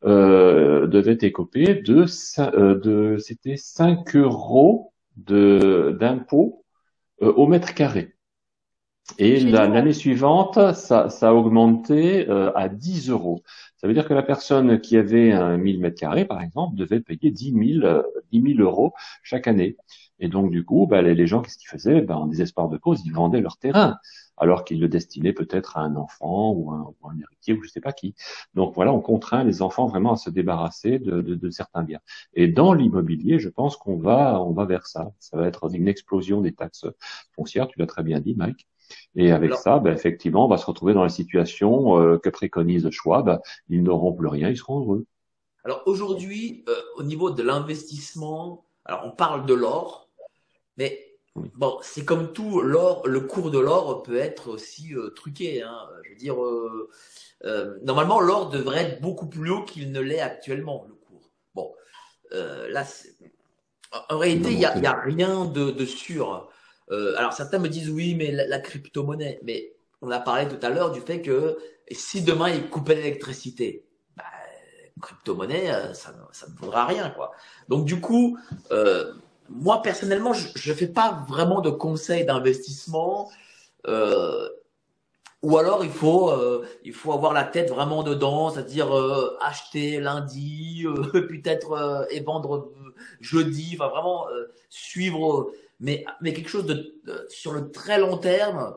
devaient écoper c'était 5 euros d'impôt au mètre carré. Et l'année suivante, ça a augmenté à 10 euros. Ça veut dire que la personne qui avait 1000 mètres carrés, par exemple, devait payer 10 000 euros chaque année. Et donc, du coup, les gens, qu'est-ce qu'ils faisaient? En désespoir de cause, ils vendaient leur terrain, alors qu'ils le destinaient peut-être à un enfant ou un héritier ou je sais pas qui. Donc voilà, on contraint les enfants vraiment à se débarrasser de certains biens. Et dans l'immobilier, je pense qu'on va vers ça. Ça va être une explosion des taxes foncières, tu l'as très bien dit, Mike. Et avec Alors, ça, ben, effectivement, on va se retrouver dans la situation que préconise Schwab. Ils n'auront plus rien, ils seront heureux. alors aujourd'hui, au niveau de l'investissement, alors on parle de l'or, mais Oui. bon, c'est comme tout, l'or, le cours de l'or peut être aussi truqué, hein. Je veux dire, normalement, l'or devrait être beaucoup plus haut qu'il ne l'est actuellement, le cours. Bon, là, en Il va réalité, il y monter. a rien de sûr. Alors certains me disent oui, mais la crypto-monnaie. Mais on a parlé tout à l'heure du fait que si demain ils coupaient l'électricité, bah, crypto-monnaie, ça ne vaudra rien, quoi. Donc du coup, moi personnellement, je fais pas vraiment de conseils d'investissement. Euh, ou alors il faut avoir la tête vraiment dedans, c'est-à-dire acheter lundi, peut-être et vendre jeudi, enfin vraiment suivre, mais quelque chose sur le très long terme.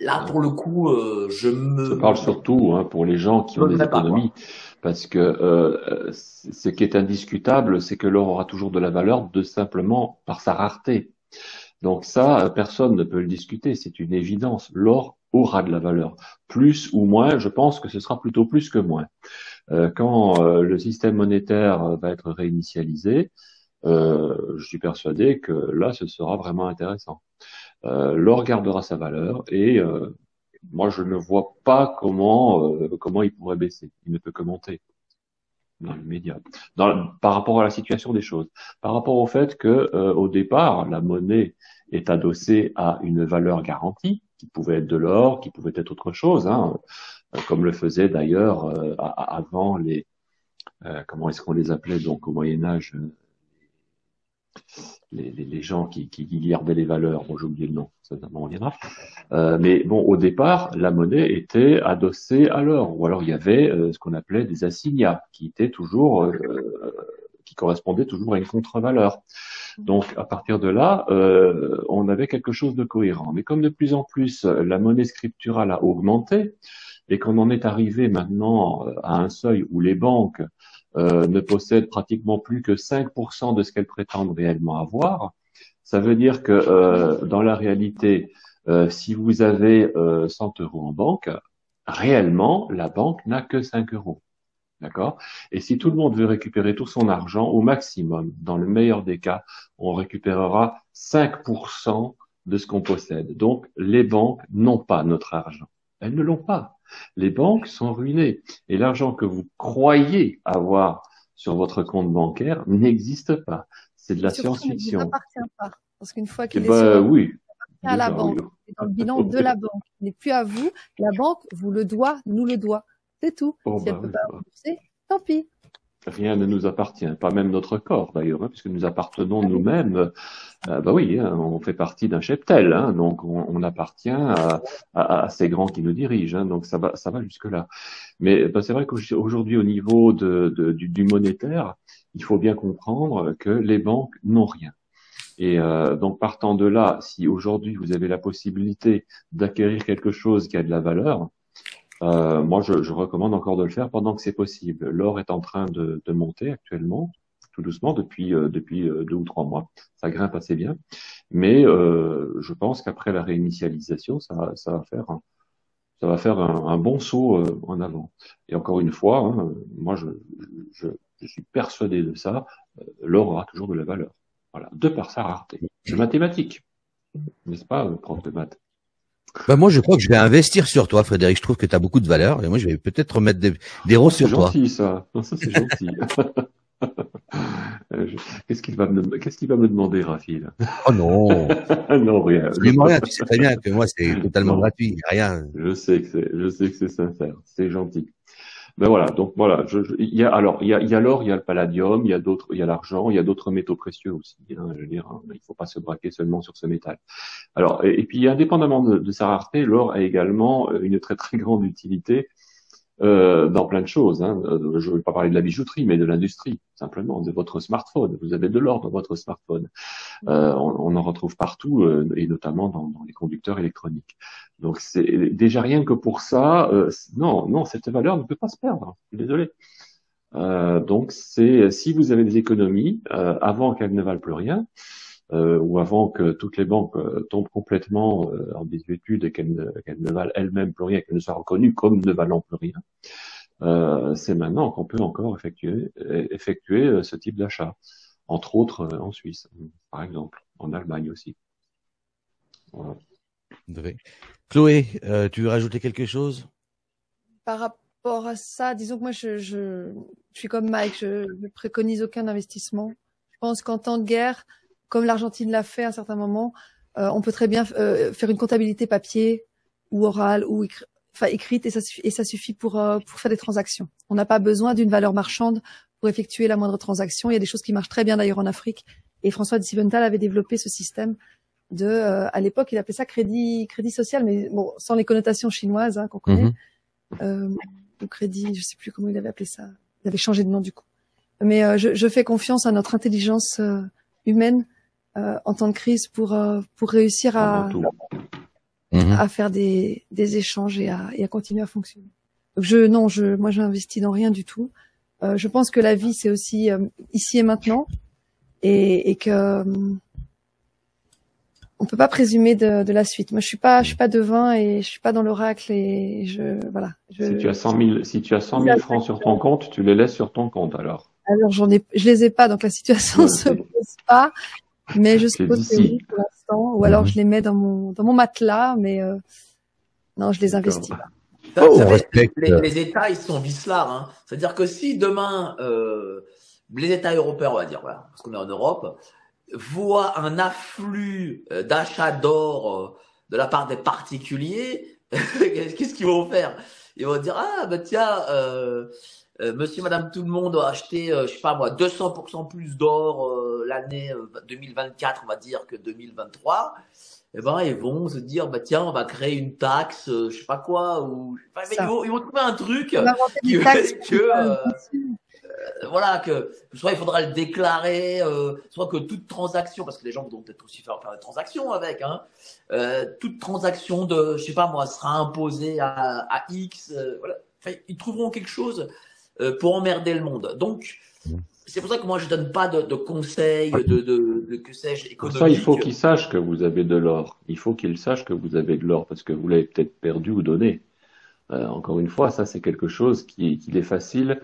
Là pour le coup, Je parle surtout pour les gens qui je ont ne des ferai pas quoi. économies, parce que ce qui est indiscutable, c'est que l'or aura toujours de la valeur de simplement par sa rareté. Donc ça, personne ne peut le discuter, c'est une évidence. L'or aura de la valeur. Plus ou moins, je pense que ce sera plutôt plus que moins. Quand le système monétaire va être réinitialisé, je suis persuadé que là, ce sera vraiment intéressant. L'or gardera sa valeur et moi, je ne vois pas comment il pourrait baisser. Il ne peut que monter dans l'immédiat. Par rapport à la situation des choses, par rapport au fait que au départ, la monnaie est adossée à une valeur garantie, qui pouvait être de l'or, qui pouvait être autre chose, comme le faisait d'ailleurs avant comment est-ce qu'on les appelait donc au Moyen Âge, les gens qui gardaient les valeurs. Bon, j'ai oublié le nom, ça on reviendra. Mais bon, au départ, la monnaie était adossée à l'or, ou alors il y avait ce qu'on appelait des assignats, qui étaient toujours, qui correspondaient toujours à une contre-valeur. Donc, à partir de là, on avait quelque chose de cohérent. Mais comme de plus en plus la monnaie scripturale a augmenté et qu'on en est arrivé maintenant à un seuil où les banques ne possèdent pratiquement plus que 5% de ce qu'elles prétendent réellement avoir, ça veut dire que dans la réalité, si vous avez 100 euros en banque, réellement, la banque n'a que 5 euros. D'accord? Et si tout le monde veut récupérer tout son argent, au maximum, dans le meilleur des cas, on récupérera 5% de ce qu'on possède. Donc, les banques n'ont pas notre argent. Elles ne l'ont pas. Les banques sont ruinées. Et l'argent que vous croyez avoir sur votre compte bancaire n'existe pas. C'est de Et la surtout, il ne vous science-fiction. appartient pas. Parce qu'une fois Eh qu'il est sur ben votre oui, à la déjà, oui. banque, c'est dans le bilan de la banque. Il n'est plus à vous. La banque vous le doit, nous le doit. C'est tout. Oh, Si elle bah peut oui. pas rembourser, tant pis. Rien ne nous appartient, pas même notre corps d'ailleurs, puisque nous appartenons Ah oui. nous-mêmes. Bah oui, on fait partie d'un cheptel, donc on appartient à ces grands qui nous dirigent, donc ça va jusque-là. Mais bah, c'est vrai qu'aujourd'hui, au niveau du monétaire, il faut bien comprendre que les banques n'ont rien. Et donc partant de là, si aujourd'hui vous avez la possibilité d'acquérir quelque chose qui a de la valeur, moi, je recommande encore de le faire pendant que c'est possible. L'or est en train de monter actuellement, tout doucement, depuis 2 ou 3 mois. Ça grimpe assez bien. Mais je pense qu'après la réinitialisation, ça va faire un bon saut en avant. Et encore une fois, moi, je suis persuadé de ça. L'or aura toujours de la valeur. Voilà, de par sa rareté. C'est mathématique, n'est-ce pas, prof de maths? Bah moi, je crois que je vais investir sur toi, Frédéric. Je trouve que tu as beaucoup de valeur et moi, je vais peut-être remettre des ros C'est sur toi. gentil, ça. Non, ça, c'est gentil. Qu'est-ce qu'il va me demander, Rafi, là? Oh non, Non, rien. absolument rien. Tu sais très bien que moi, c'est totalement Non, gratuit. Rien. je sais que c'est sincère. C'est gentil. Ben voilà. Donc voilà. Il y a l'or, il y a le palladium, il y a l'argent, il y a d'autres métaux précieux aussi. Je veux dire, il faut pas se braquer seulement sur ce métal. Alors, et puis, indépendamment de sa rareté, l'or a également une très très grande utilité dans plein de choses. Je ne vais pas parler de la bijouterie, mais de l'industrie, simplement, de votre smartphone. Vous avez de l'or dans votre smartphone. On en retrouve partout, et notamment dans les conducteurs électroniques. Donc, c'est déjà rien que pour ça. Non, cette valeur ne peut pas se perdre. Je suis désolé. Donc, si vous avez des économies avant qu'elles ne valent plus rien, ou avant que toutes les banques tombent complètement en désuétude et qu'elles ne valent elles-mêmes plus rien, qu'elles ne soient reconnues comme ne valant plus rien, c'est maintenant qu'on peut encore effectuer ce type d'achat, entre autres en Suisse, par exemple, en Allemagne aussi. Voilà. Chloé, tu veux rajouter quelque chose? Par rapport à ça, disons que moi, je suis comme Mike, je ne préconise aucun investissement. Je pense qu'en temps de guerre, comme l'Argentine l'a fait à un certain moment, on peut très bien faire une comptabilité papier ou orale ou écrite et ça suffit pour faire des transactions. On n'a pas besoin d'une valeur marchande pour effectuer la moindre transaction. Il y a des choses qui marchent très bien d'ailleurs en Afrique. Et François de Siebenthal avait développé ce système à l'époque, il appelait ça crédit social, mais bon, sans les connotations chinoises qu'on connaît. Ou crédit, je sais plus comment il avait appelé ça. Il avait changé de nom du coup. Mais je fais confiance à notre intelligence humaine en temps de crise pour réussir à faire des échanges et à continuer à fonctionner. Donc moi j'investis dans rien du tout. Je pense que la vie c'est aussi ici et maintenant et que on peut pas présumer de la suite. Moi, je suis pas devin et je suis pas dans l'oracle et voilà. Si tu as 100 000 francs sur ton compte, tu les laisses sur ton compte alors. Alors je les ai pas, donc la situation se pose pas. Mais je suppose que oui pour l'instant, ou alors je les mets dans mon matelas, mais non, je les investis pas. Les États, ils sont vicelards. Hein. C'est-à-dire que si demain les États européens, on va dire, voilà, parce qu'on est en Europe, voit un afflux d'achats d'or de la part des particuliers, qu'est-ce qu'ils vont faire? Ils vont dire tiens, monsieur, madame, tout le monde a acheté, je sais pas moi, 200% plus d'or l'année 2024, on va dire, que 2023. Eh ben, ils vont se dire, tiens, on va créer une taxe, je sais pas quoi, ou ils vont trouver un truc qui fait que voilà, que soit il faudra le déclarer, soit que toute transaction, parce que les gens vont peut-être aussi faire des transactions avec, toute transaction de, je sais pas moi, sera imposée à X, voilà. Enfin, ils trouveront quelque chose pour emmerder le monde. Donc, c'est pour ça que moi je donne pas de conseils, de que sais-je, économiques. Pour ça, il faut qu'ils sachent que vous avez de l'or. Il faut qu'ils sachent que vous avez de l'or parce que vous l'avez peut-être perdu ou donné. Encore une fois, ça c'est quelque chose qui est facile.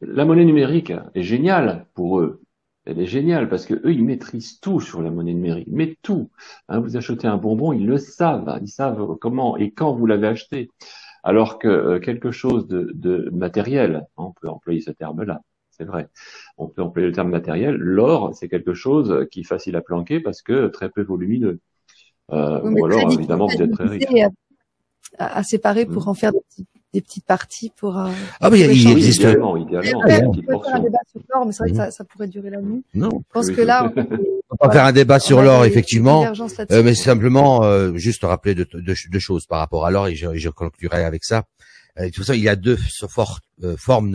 La monnaie numérique est géniale pour eux. Elle est géniale parce que eux, ils maîtrisent tout sur la monnaie numérique, mais tout. Vous achetez un bonbon, ils le savent. Ils savent comment et quand vous l'avez acheté. Alors que quelque chose de matériel, on peut employer ce terme-là, c'est vrai. On peut employer le terme matériel. L'or, c'est quelque chose qui est facile à planquer parce que très peu volumineux. Ou alors, évidemment, vous êtes très riche. À séparer pour en faire des petites parties pour. Mais il existe. Idéalement, on peut faire un débat sur l'or, mais c'est vrai que ça pourrait durer la nuit. Non. Je pense que là, on va faire un débat sur l'or, effectivement. Mais simplement, juste rappeler deux choses par rapport à l'or et je conclurai avec ça. De toute façon, il y a deux formes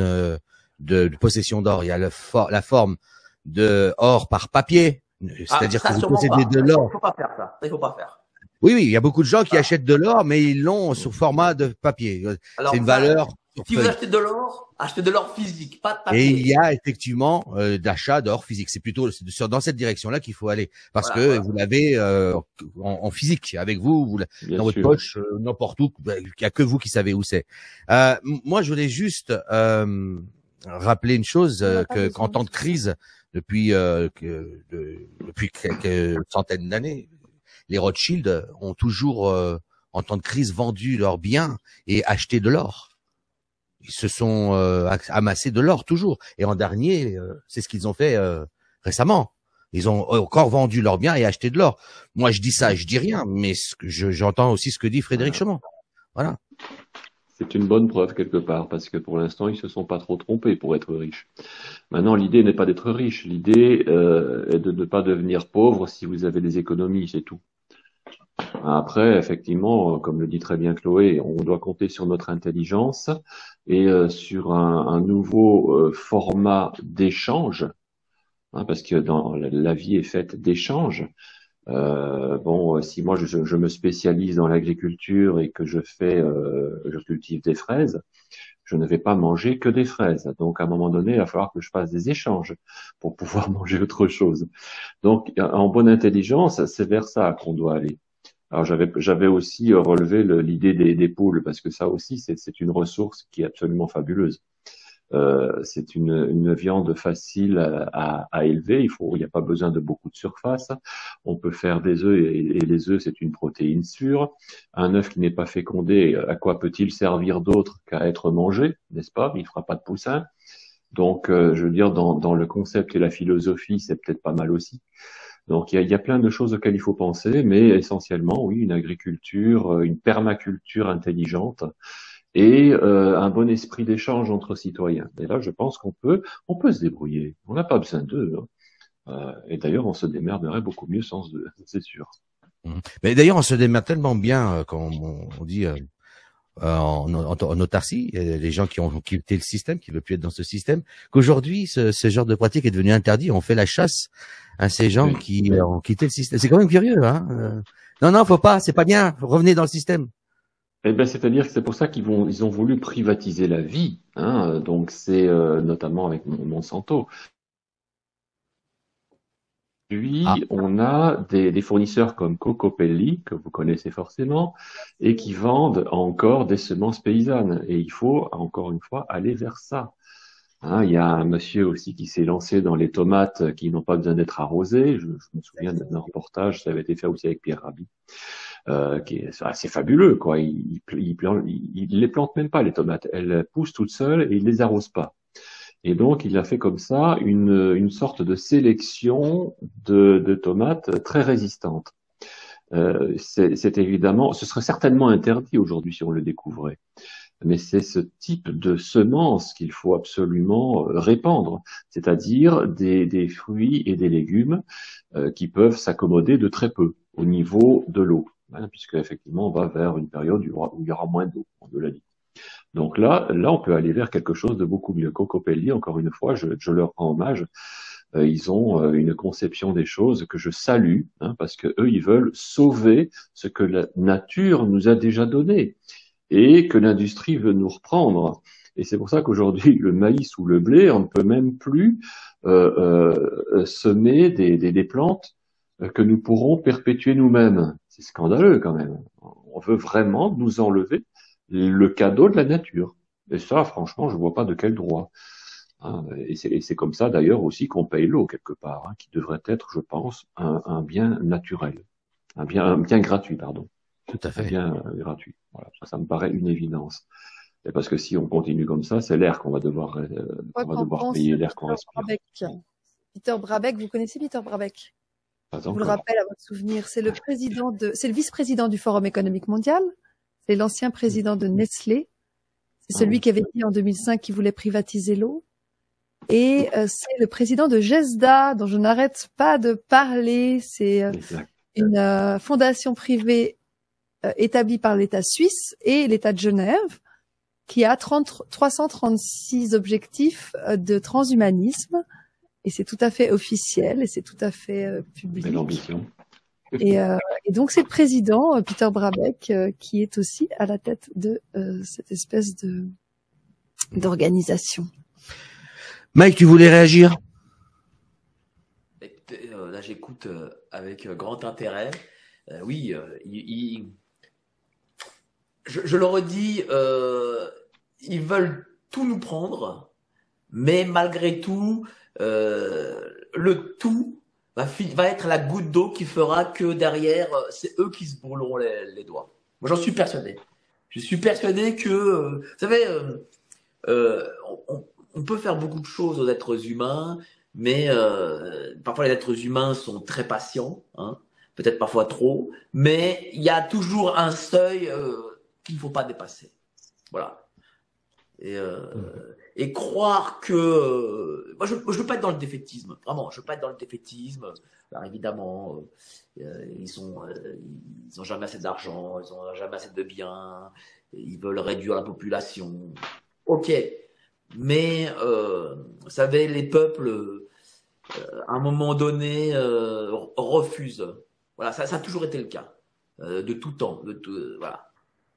de possession d'or. Il y a la forme de or par papier, c'est-à-dire que vous possédez de l'or. Il faut pas faire ça. Il faut pas faire. Oui, il y a beaucoup de gens qui achètent de l'or, mais ils l'ont sous format de papier. C'est une valeur. Si vous achetez de l'or, achetez de l'or physique, pas de papier. Et il y a effectivement d'achat d'or physique. C'est plutôt dans cette direction-là qu'il faut aller, parce que vous l'avez en physique avec vous dans votre poche, n'importe où. Il y a que vous qui savez où c'est. Moi, je voulais juste rappeler une chose qu'en temps de crise, depuis quelques centaines d'années, les Rothschild ont toujours, en temps de crise, vendu leurs biens et acheté de l'or. Ils se sont amassés de l'or toujours. Et en dernier, c'est ce qu'ils ont fait récemment. Ils ont encore vendu leurs biens et acheté de l'or. Moi, je dis ça, je dis rien, mais j'entends aussi ce que dit Frédéric Chemont. Voilà. C'est une bonne preuve quelque part, parce que pour l'instant, ils se sont pas trop trompés pour être riches. Maintenant, l'idée n'est pas d'être riche. L'idée est de ne pas devenir pauvre si vous avez des économies, c'est tout. Après, effectivement, comme le dit très bien Chloé, on doit compter sur notre intelligence et sur un nouveau format d'échange, parce que la vie est faite d'échanges. Si moi je me spécialise dans l'agriculture et que je cultive des fraises, je ne vais pas manger que des fraises. Donc, à un moment donné, il va falloir que je fasse des échanges pour pouvoir manger autre chose. Donc, en bonne intelligence, c'est vers ça qu'on doit aller. Alors, j'avais aussi relevé l'idée des poules, parce que ça aussi, c'est une ressource qui est absolument fabuleuse. C'est une viande facile à élever. Il n'y a pas besoin de beaucoup de surface. On peut faire des œufs et les œufs, c'est une protéine sûre. Un œuf qui n'est pas fécondé, à quoi peut-il servir d'autre qu'à être mangé, n'est-ce pas? Il fera pas de poussin. Donc, je veux dire, dans le concept et la philosophie, c'est peut-être pas mal aussi. Donc, il y a plein de choses auxquelles il faut penser, mais essentiellement, oui, une agriculture, une permaculture intelligente et un bon esprit d'échange entre citoyens. Et là, je pense qu'on peut se débrouiller. On n'a pas besoin d'eux. Et d'ailleurs, on se démerderait beaucoup mieux sans eux, c'est sûr. Mais d'ailleurs, on se démerde tellement bien quand on dit en autarcie, les gens qui ont quitté le système, qui ne veulent plus être dans ce système, qu'aujourd'hui, ce genre de pratique est devenu interdit. On fait la chasse à ces gens qui ont quitté le système. C'est quand même curieux, hein. Non, faut pas, c'est pas bien. Revenez dans le système. Eh ben, c'est-à-dire que c'est pour ça ils ont voulu privatiser la vie, hein. Donc c'est notamment avec Monsanto. Puis on a des fournisseurs comme Cocopelli, que vous connaissez forcément, et qui vendent encore des semences paysannes. Et il faut encore une fois aller vers ça. Hein, il y a un monsieur aussi qui s'est lancé dans les tomates qui n'ont pas besoin d'être arrosées. Je me souviens d'un reportage, ça avait été fait aussi avec Pierre Rabhi. Qui est assez fabuleux, quoi. Il les plante même pas, les tomates. Elles poussent toutes seules et il les arrose pas. Et donc, il a fait comme ça une sorte de sélection de tomates très résistantes. C'est évidemment, ce serait certainement interdit aujourd'hui si on le découvrait. Mais c'est ce type de semences qu'il faut absolument répandre, c'est-à-dire des fruits et des légumes qui peuvent s'accommoder de très peu au niveau de l'eau. Hein, puisque effectivement on va vers une période où il y aura moins d'eau, on l'a dit. Donc là, on peut aller vers quelque chose de beaucoup mieux. Cocopelli, encore une fois, je leur rends hommage. Ils ont une conception des choses que je salue, hein, parce que eux, ils veulent sauver ce que la nature nous a déjà donné et que l'industrie veut nous reprendre. Et c'est pour ça qu'aujourd'hui, le maïs ou le blé, on ne peut même plus semer des plantes que nous pourrons perpétuer nous-mêmes. C'est scandaleux quand même. On veut vraiment nous enlever le cadeau de la nature. Et ça, franchement, je vois pas de quel droit. Hein, et c'est comme ça d'ailleurs aussi qu'on paye l'eau quelque part, hein, qui devrait être, je pense, un bien naturel, un bien gratuit, pardon. Tout à fait. Un bien gratuit. Voilà, ça me paraît une évidence. Et parce que si on continue comme ça, c'est l'air qu'on va devoir payer, l'air qu'on respire. Peter Brabeck, vous connaissez Peter Brabeck? Je vous le rappelle à votre souvenir, c'est le vice-président du Forum économique mondial, c'est l'ancien président de Nestlé, c'est celui qui avait dit en 2005 qu'il voulait privatiser l'eau, et c'est le président de GESDA, dont je n'arrête pas de parler. C'est une fondation privée établie par l'État suisse et l'État de Genève, qui a 336 objectifs de transhumanisme. Et c'est tout à fait officiel et c'est tout à fait public. Belle ambition. Et donc c'est le président Peter Brabeck qui est aussi à la tête de cette espèce d'organisation. Mike, tu voulais réagir? Là, j'écoute avec grand intérêt. Oui, je le redis, ils veulent tout nous prendre, mais malgré tout, le tout va être la goutte d'eau qui fera que derrière, c'est eux qui se brûleront les doigts. Moi, j'en suis persuadé. Je suis persuadé que, vous savez, on peut faire beaucoup de choses aux êtres humains, mais parfois les êtres humains sont très patients, hein, peut-être parfois trop, mais il y a toujours un seuil qu'il ne faut pas dépasser. Voilà. Et croire que moi je veux pas être dans le défaitisme, vraiment, je veux pas être dans le défaitisme. Alors évidemment, ils ont jamais assez d'argent, ils ont jamais assez de biens, ils veulent réduire la population. Ok, mais vous savez, les peuples à un moment donné refusent. Voilà, ça a toujours été le cas de tout temps, voilà.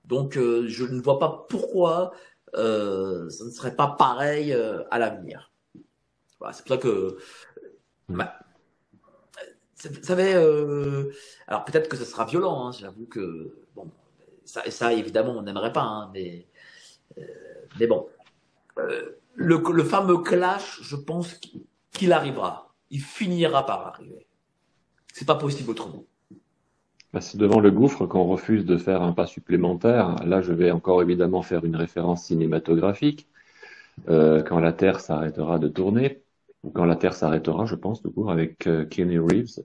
Donc je ne vois pas pourquoi ça ne serait pas pareil à l'avenir. Voilà, c'est pour ça que bah, ça va. Alors peut-être que ça sera violent. Hein, j'avoue que bon, ça évidemment on n'aimerait pas, hein, mais bon, le fameux clash, je pense qu'il arrivera. Il finira par arriver. C'est pas possible autrement. Bah, c'est devant le gouffre qu'on refuse de faire un pas supplémentaire. Là, je vais encore évidemment faire une référence cinématographique. Quand la Terre s'arrêtera de tourner, ou quand la Terre s'arrêtera, je pense, tout court, avec Keanu Reeves.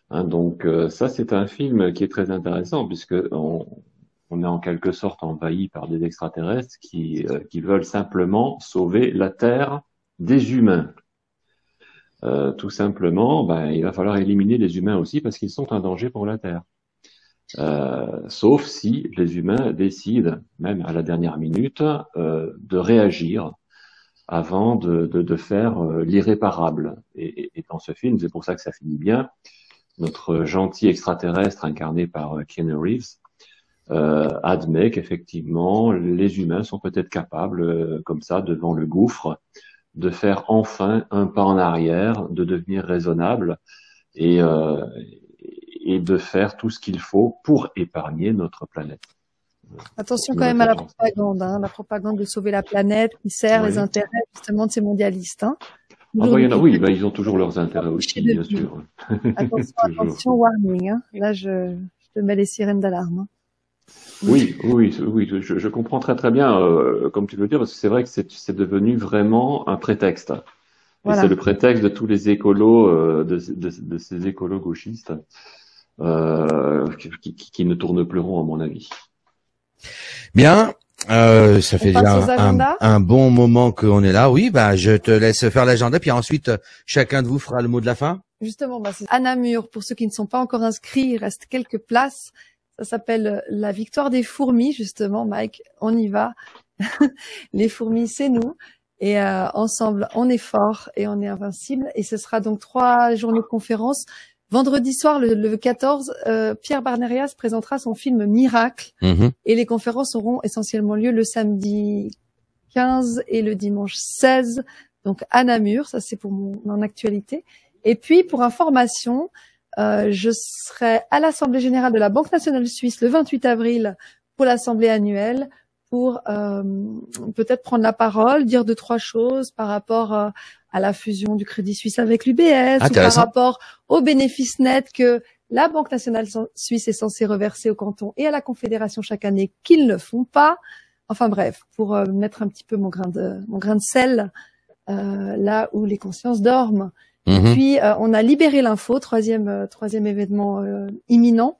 Hein, donc ça, c'est un film qui est très intéressant puisque on est en quelque sorte envahi par des extraterrestres qui veulent simplement sauver la Terre des humains. Tout simplement, ben, il va falloir éliminer les humains aussi parce qu'ils sont un danger pour la Terre. Sauf si les humains décident, même à la dernière minute, de réagir avant de faire l'irréparable. Et dans ce film, c'est pour ça que ça finit bien, notre gentil extraterrestre incarné par Keanu Reeves admet qu'effectivement, les humains sont peut-être capables, comme ça, devant le gouffre, de faire enfin un pas en arrière, de devenir raisonnable et de faire tout ce qu'il faut pour épargner notre planète. Attention quand même à la propagande, hein, la propagande de sauver la planète qui sert les intérêts justement de ces mondialistes. Hein. Ah bah, il y en a, oui, bah, ils ont toujours leurs intérêts aussi, bien sûr. Attention, warning. Hein. Là, je te mets les sirènes d'alarme. Hein. Oui, je comprends très très bien, comme tu veux dire, parce que c'est vrai que c'est devenu vraiment un prétexte. Voilà. Et c'est le prétexte de tous les écolos, de ces écolos gauchistes, qui ne tournent plus rond, à mon avis. Bien, ça fait déjà un bon moment qu'on est là. Oui, bah je te laisse faire l'agenda, puis ensuite chacun de vous fera le mot de la fin. Justement, bah, c'est à Namur. Pour ceux qui ne sont pas encore inscrits, il reste quelques places. Ça s'appelle la victoire des fourmis, justement, Mike. On y va. Les fourmis, c'est nous. Et ensemble, on est fort et on est invincible. Et ce sera donc 3 journées de conférence. Vendredi soir, le 14, Pierre Barnerias présentera son film Miracle. Et les conférences auront essentiellement lieu le samedi 15 et le dimanche 16, donc à Namur. Ça, c'est pour mon actualité. Et puis, pour information, je serai à l'Assemblée générale de la Banque nationale suisse le 28 avril pour l'Assemblée annuelle pour peut-être prendre la parole, dire 2-3 choses par rapport à la fusion du Crédit Suisse avec l'UBS ou par rapport aux bénéfices nets que la Banque nationale suisse est censée reverser au canton et à la Confédération chaque année qu'ils ne font pas. Enfin bref, pour mettre un petit peu mon grain de sel là où les consciences dorment. Et puis, on a libéré l'info, troisième événement imminent.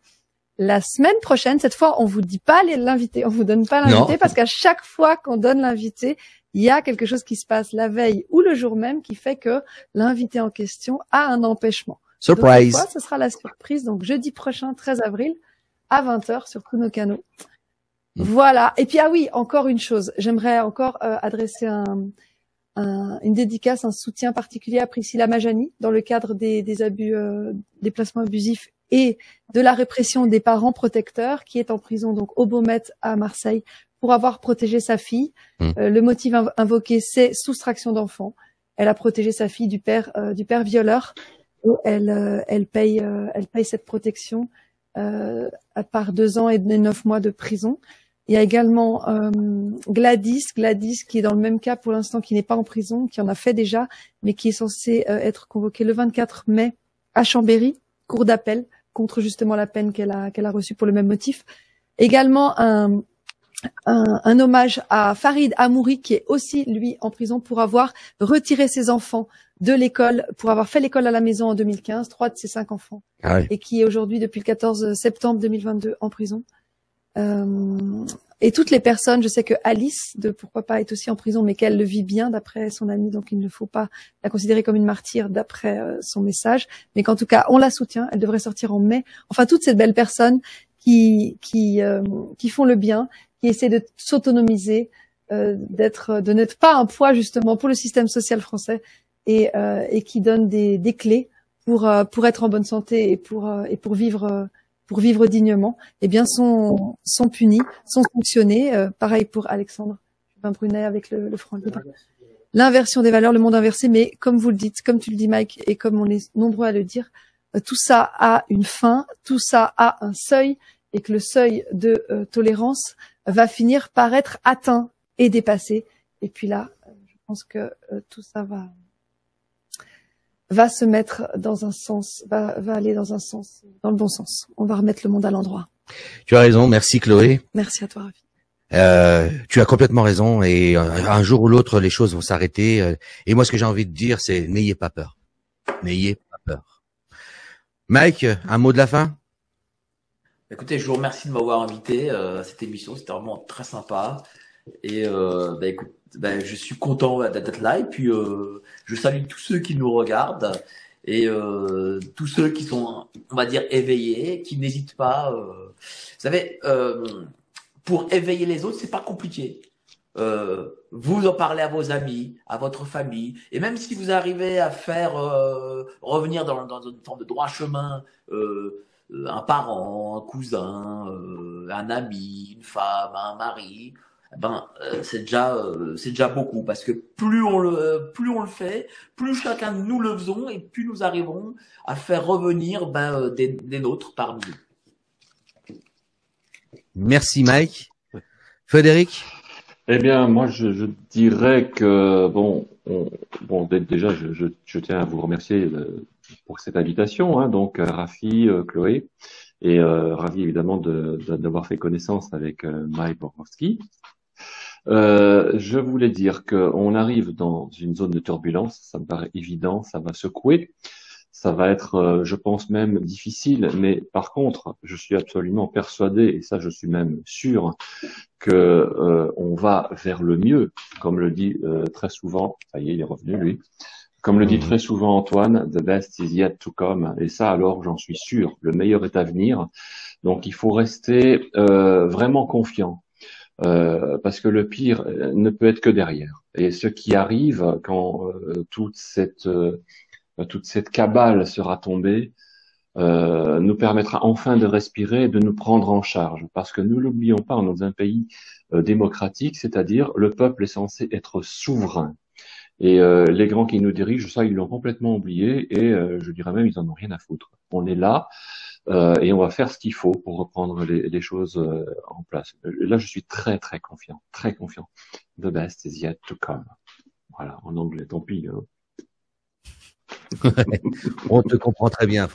La semaine prochaine, cette fois, on vous dit pas l'invité, on vous donne pas l'invité parce qu'à chaque fois qu'on donne l'invité, il y a quelque chose qui se passe la veille ou le jour même qui fait que l'invité en question a un empêchement. Surprise! Donc, ce sera la surprise. Donc, jeudi prochain, 13 avril, à 20h sur tous nos canaux. Voilà. Et puis, ah oui, encore une chose. J'aimerais encore adresser une dédicace, un soutien particulier à Priscilla Majani dans le cadre des abus, des placements abusifs et de la répression des parents protecteurs qui est en prison donc au Beaumet à Marseille pour avoir protégé sa fille. Le motif invoqué, c'est soustraction d'enfants. Elle a protégé sa fille du père violeur et elle paye cette protection par 2 ans et 9 mois de prison. Il y a également Gladys qui est dans le même cas pour l'instant, qui n'est pas en prison, qui en a fait déjà, mais qui est censée être convoquée le 24 mai à Chambéry, cour d'appel, contre justement la peine qu'elle a reçue pour le même motif. Également un hommage à Farid Amouri, qui est aussi, lui, en prison pour avoir retiré ses enfants de l'école, pour avoir fait l'école à la maison en 2015, 3 de ses 5 enfants, et qui est aujourd'hui, depuis le 14 septembre 2022, en prison. Et toutes les personnes, je sais que Alice de Pourquoi pas est aussi en prison, mais qu'elle le vit bien d'après son amie, donc il ne faut pas la considérer comme une martyre d'après son message, mais qu'en tout cas on la soutient. Elle devrait sortir en mai. Enfin, toutes ces belles personnes qui font le bien, qui essaient de s'autonomiser, de n'être pas un poids justement pour le système social français et qui donnent des clés pour être en bonne santé et pour vivre dignement, eh bien sont punis, sont sanctionnés. Pareil pour Alexandre. Je Copain Brunet avec le Front Libre. L'inversion des valeurs, le monde inversé, mais comme vous le dites, comme tu le dis Mike, et comme on est nombreux à le dire, tout ça a une fin, tout ça a un seuil, et que le seuil de tolérance va finir par être atteint et dépassé. Et puis là, je pense que tout ça va se mettre dans un sens, va aller dans un sens, dans le bon sens. On va remettre le monde à l'endroit. Tu as raison, merci Chloé. Merci à toi, Ravi. Tu as complètement raison et un jour ou l'autre les choses vont s'arrêter et moi ce que j'ai envie de dire c'est n'ayez pas peur. N'ayez pas peur. Mike, un mot de la fin? Écoutez, je vous remercie de m'avoir invité à cette émission, c'était vraiment très sympa et écoute, je suis content d'être là et puis je salue tous ceux qui nous regardent et tous ceux qui sont, on va dire, éveillés, qui n'hésitent pas. Vous savez, pour éveiller les autres, c'est pas compliqué. Vous en parlez à vos amis, à votre famille, et même si vous arrivez à faire revenir dans une forme de droit chemin un parent, un cousin, un ami, une femme, un mari, c'est déjà beaucoup parce que plus on le fait, plus chacun de nous le faisons et plus nous arriverons à faire revenir des nôtres parmi nous. Merci Mike. Frédéric? Eh bien, moi, je dirais que déjà, je tiens à vous remercier pour cette invitation, hein, donc Rafi, Chloé, et ravi évidemment d'avoir fait connaissance avec Mike Borkowski. Je voulais dire qu'on arrive dans une zone de turbulence, ça me paraît évident, ça va secouer. Ça va être, je pense même difficile, mais par contre, je suis absolument persuadé, et ça je suis même sûr, que on va vers le mieux, comme le dit très souvent, ça y est, il est revenu lui, comme le dit très souvent Antoine, the best is yet to come, et ça alors j'en suis sûr, le meilleur est à venir, donc il faut rester vraiment confiant. Parce que le pire ne peut être que derrière. Et ce qui arrive quand toute cette cabale sera tombée, nous permettra enfin de respirer et de nous prendre en charge. Parce que nous l'oublions pas, dans un pays démocratique, c'est-à-dire le peuple est censé être souverain. Et les grands qui nous dirigent, ça, ils l'ont complètement oublié et je dirais même, ils en ont rien à foutre. On est là et on va faire ce qu'il faut pour reprendre les choses en place. Là, je suis très, très confiant, très confiant. The best is yet to come. Voilà, en anglais, tant pis. Hein. On te comprend très bien,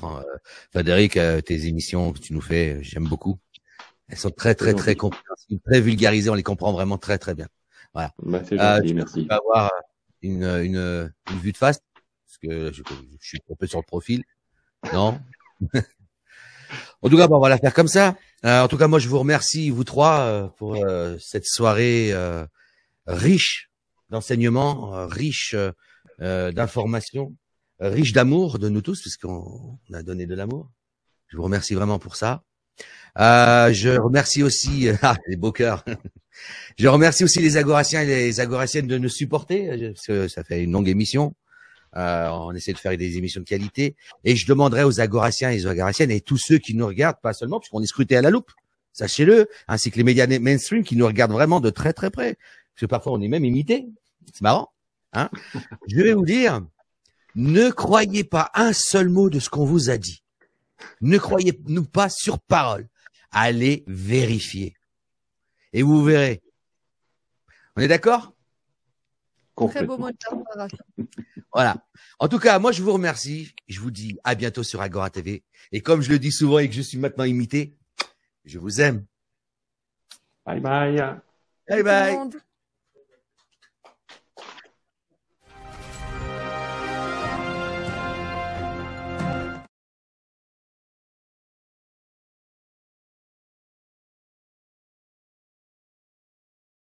Frédéric. Tes émissions que tu nous fais, j'aime beaucoup. Elles sont très, très, très compréhensibles, très vulgarisées. On les comprend vraiment très, très bien. Voilà. C'est gentil, merci. Tu vas avoir une vue de face, parce que je suis un peu sur le profil. Non? En tout cas, on va la faire comme ça. En tout cas, moi, je vous remercie, vous trois, pour cette soirée riche d'enseignements, riche d'informations, riche d'amour de nous tous, puisqu'on a donné de l'amour. Je vous remercie vraiment pour ça. Je remercie aussi les beaux cœurs. Je remercie aussi les Agoraciens et les Agoraciennes de nous supporter, parce que ça fait une longue émission. On essaie de faire des émissions de qualité. Et je demanderai aux Agoraciens et aux Agoraciennes et tous ceux qui nous regardent, pas seulement, puisqu'on est scruté à la loupe, sachez-le, ainsi que les médias mainstream qui nous regardent vraiment de très très près. Parce que parfois on est même imité. C'est marrant. Hein? Je vais vous dire, ne croyez pas un seul mot de ce qu'on vous a dit. Ne croyez-nous pas sur parole. Allez vérifier. Et vous verrez. On est d'accord? Très beau mot de la fin. Voilà. En tout cas, moi, je vous remercie. Je vous dis à bientôt sur Agora TV. Et comme je le dis souvent et que je suis maintenant imité, je vous aime. Bye bye. Bye bye.